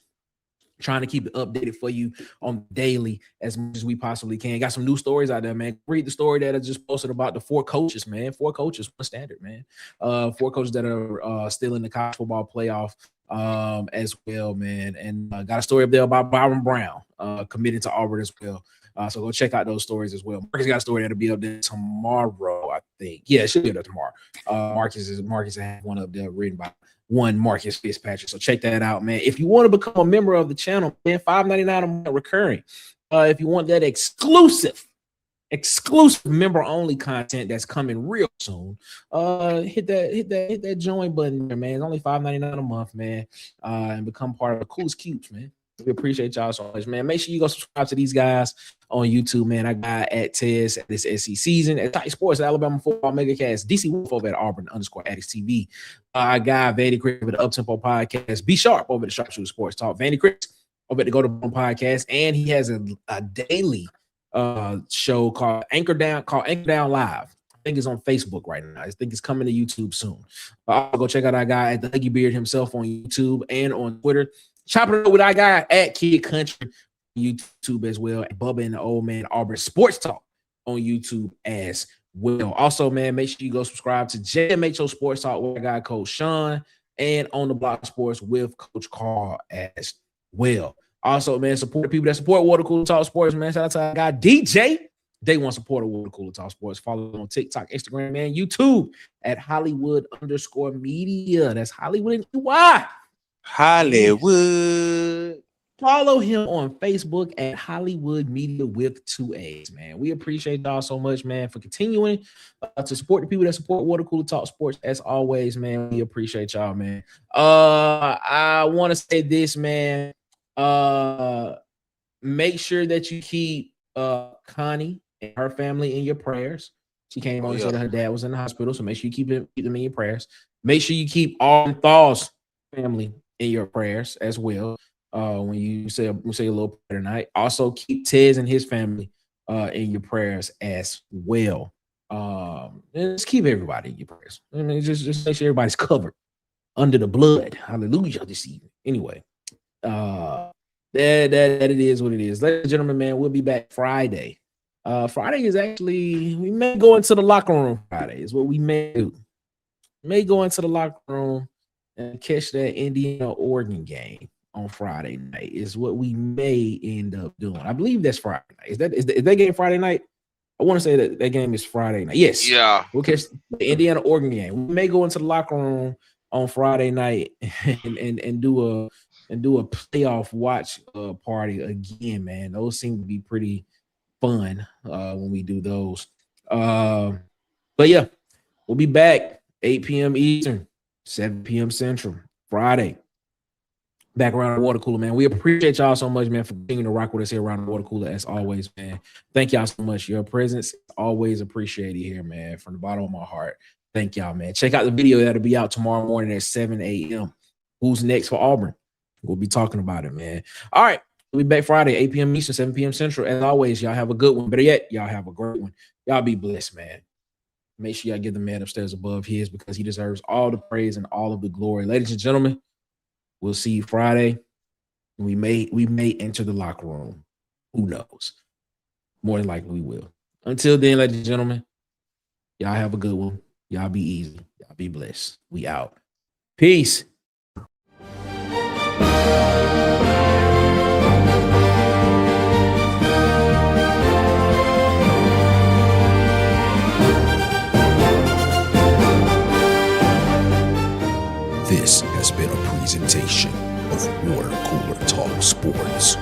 Trying to keep it updated for you on daily as much as we possibly can. Got some new stories out there, man. Read the story that I just posted about the 4 coaches, man. 4 coaches, one standard, man. 4 coaches that are still in the college football playoff as well, man. And got a story up there about Byrum Brown committed to Auburn as well. So go check out those stories as well. Marcus got a story that'll be up there tomorrow, I think. Yeah, it should be up there tomorrow. Marcus has one up there written by one Marcus Fitzpatrick. So check that out, man. If you want to become a member of the channel, man, $5.99 a month recurring. If you want that exclusive member only content that's coming real soon, hit that join button there, man. It's only $5.99 a month, man. And become part of the coolest cubes, man. We appreciate y'all so much, man. Make sure you go subscribe to these guys on YouTube, man. I got at Tez at this SC season, at Tight Sports, at Alabama Football Megacast, DC Wolf over at Auburn_Addicts TV. I got Vandy Chris over the Uptempo Podcast, B Sharp over the Sharpshooter Sports Talk, Vandy Chris over at the Go to Bone Podcast, and he has a daily show called Anchor Down Live. I think it's on Facebook right now. I think it's coming to YouTube soon. I'll go check out our guy at the Huggy Beard himself on YouTube and on Twitter. Chopping it up with our guy at Kid Country on YouTube as well. And Bubba and the Old Man Auburn Sports Talk on YouTube as well. Also, man, make sure you go subscribe to JMHO Sports Talk with our guy Coach Sean and On the Block Sports with Coach Carl as well. Also, man, support the people that support Water Cooler Talk Sports, man. Shout out to our guy DJ. They want support of Water Cooler Talk Sports. Follow them on TikTok, Instagram, and YouTube at Hollywood_media. That's Hollywood and EY. Hollywood. Follow him on Facebook at Hollywood Media with 2 A's, man. We appreciate y'all so much, man, for continuing to support the people that support Water Cooler Talk Sports. As always, man, we appreciate y'all, man. I want to say this, man. Make sure that you keep Connie and her family in your prayers. She came on and said that her dad was in the hospital, so make sure you keep them in your prayers. Make sure you keep Auburn Thaw's family in your prayers as well. When you say a little prayer tonight, also keep Tez and his family in your prayers as well. And just keep everybody in your prayers. I mean, just make sure everybody's covered under the blood. Hallelujah this evening. Anyway, that it is what it is. Ladies and gentlemen, man, we'll be back Friday. Friday is actually, we may go into the locker room Friday is what we may do. May go into the locker room and catch that Indiana-Oregon game on Friday night is what we may end up doing. I believe that's Friday night. Is that game Friday night? I want to say that game is Friday night. Yes. Yeah. We'll catch the Indiana-Oregon game. We may go into the locker room on Friday night and do a playoff watch party again, man. Those seem to be pretty fun when we do those. But yeah, we'll be back 8 p.m. Eastern, 7 p.m. Central, Friday. Back around the water cooler, man. We appreciate y'all so much, man, for continuing to rock with us here around the water cooler as always, man. Thank y'all so much. Your presence is always appreciated here, man, from the bottom of my heart. Thank y'all, man. Check out the video that'll be out tomorrow morning at 7 a.m. Who's next for Auburn? We'll be talking about it, man. All right. We'll be back Friday, 8 p.m. Eastern, 7 p.m. Central. As always, y'all have a good one. Better yet, y'all have a great one. Y'all be blessed, man. Make sure y'all give the man upstairs above his because he deserves all the praise and all of the glory. Ladies and gentlemen, we'll see you Friday. We may enter the locker room. Who knows? More than likely we will. Until then, ladies and gentlemen, y'all have a good one. Y'all be easy. Y'all be blessed. We out. Peace. This has been a presentation of Water Cooler Talk Sports.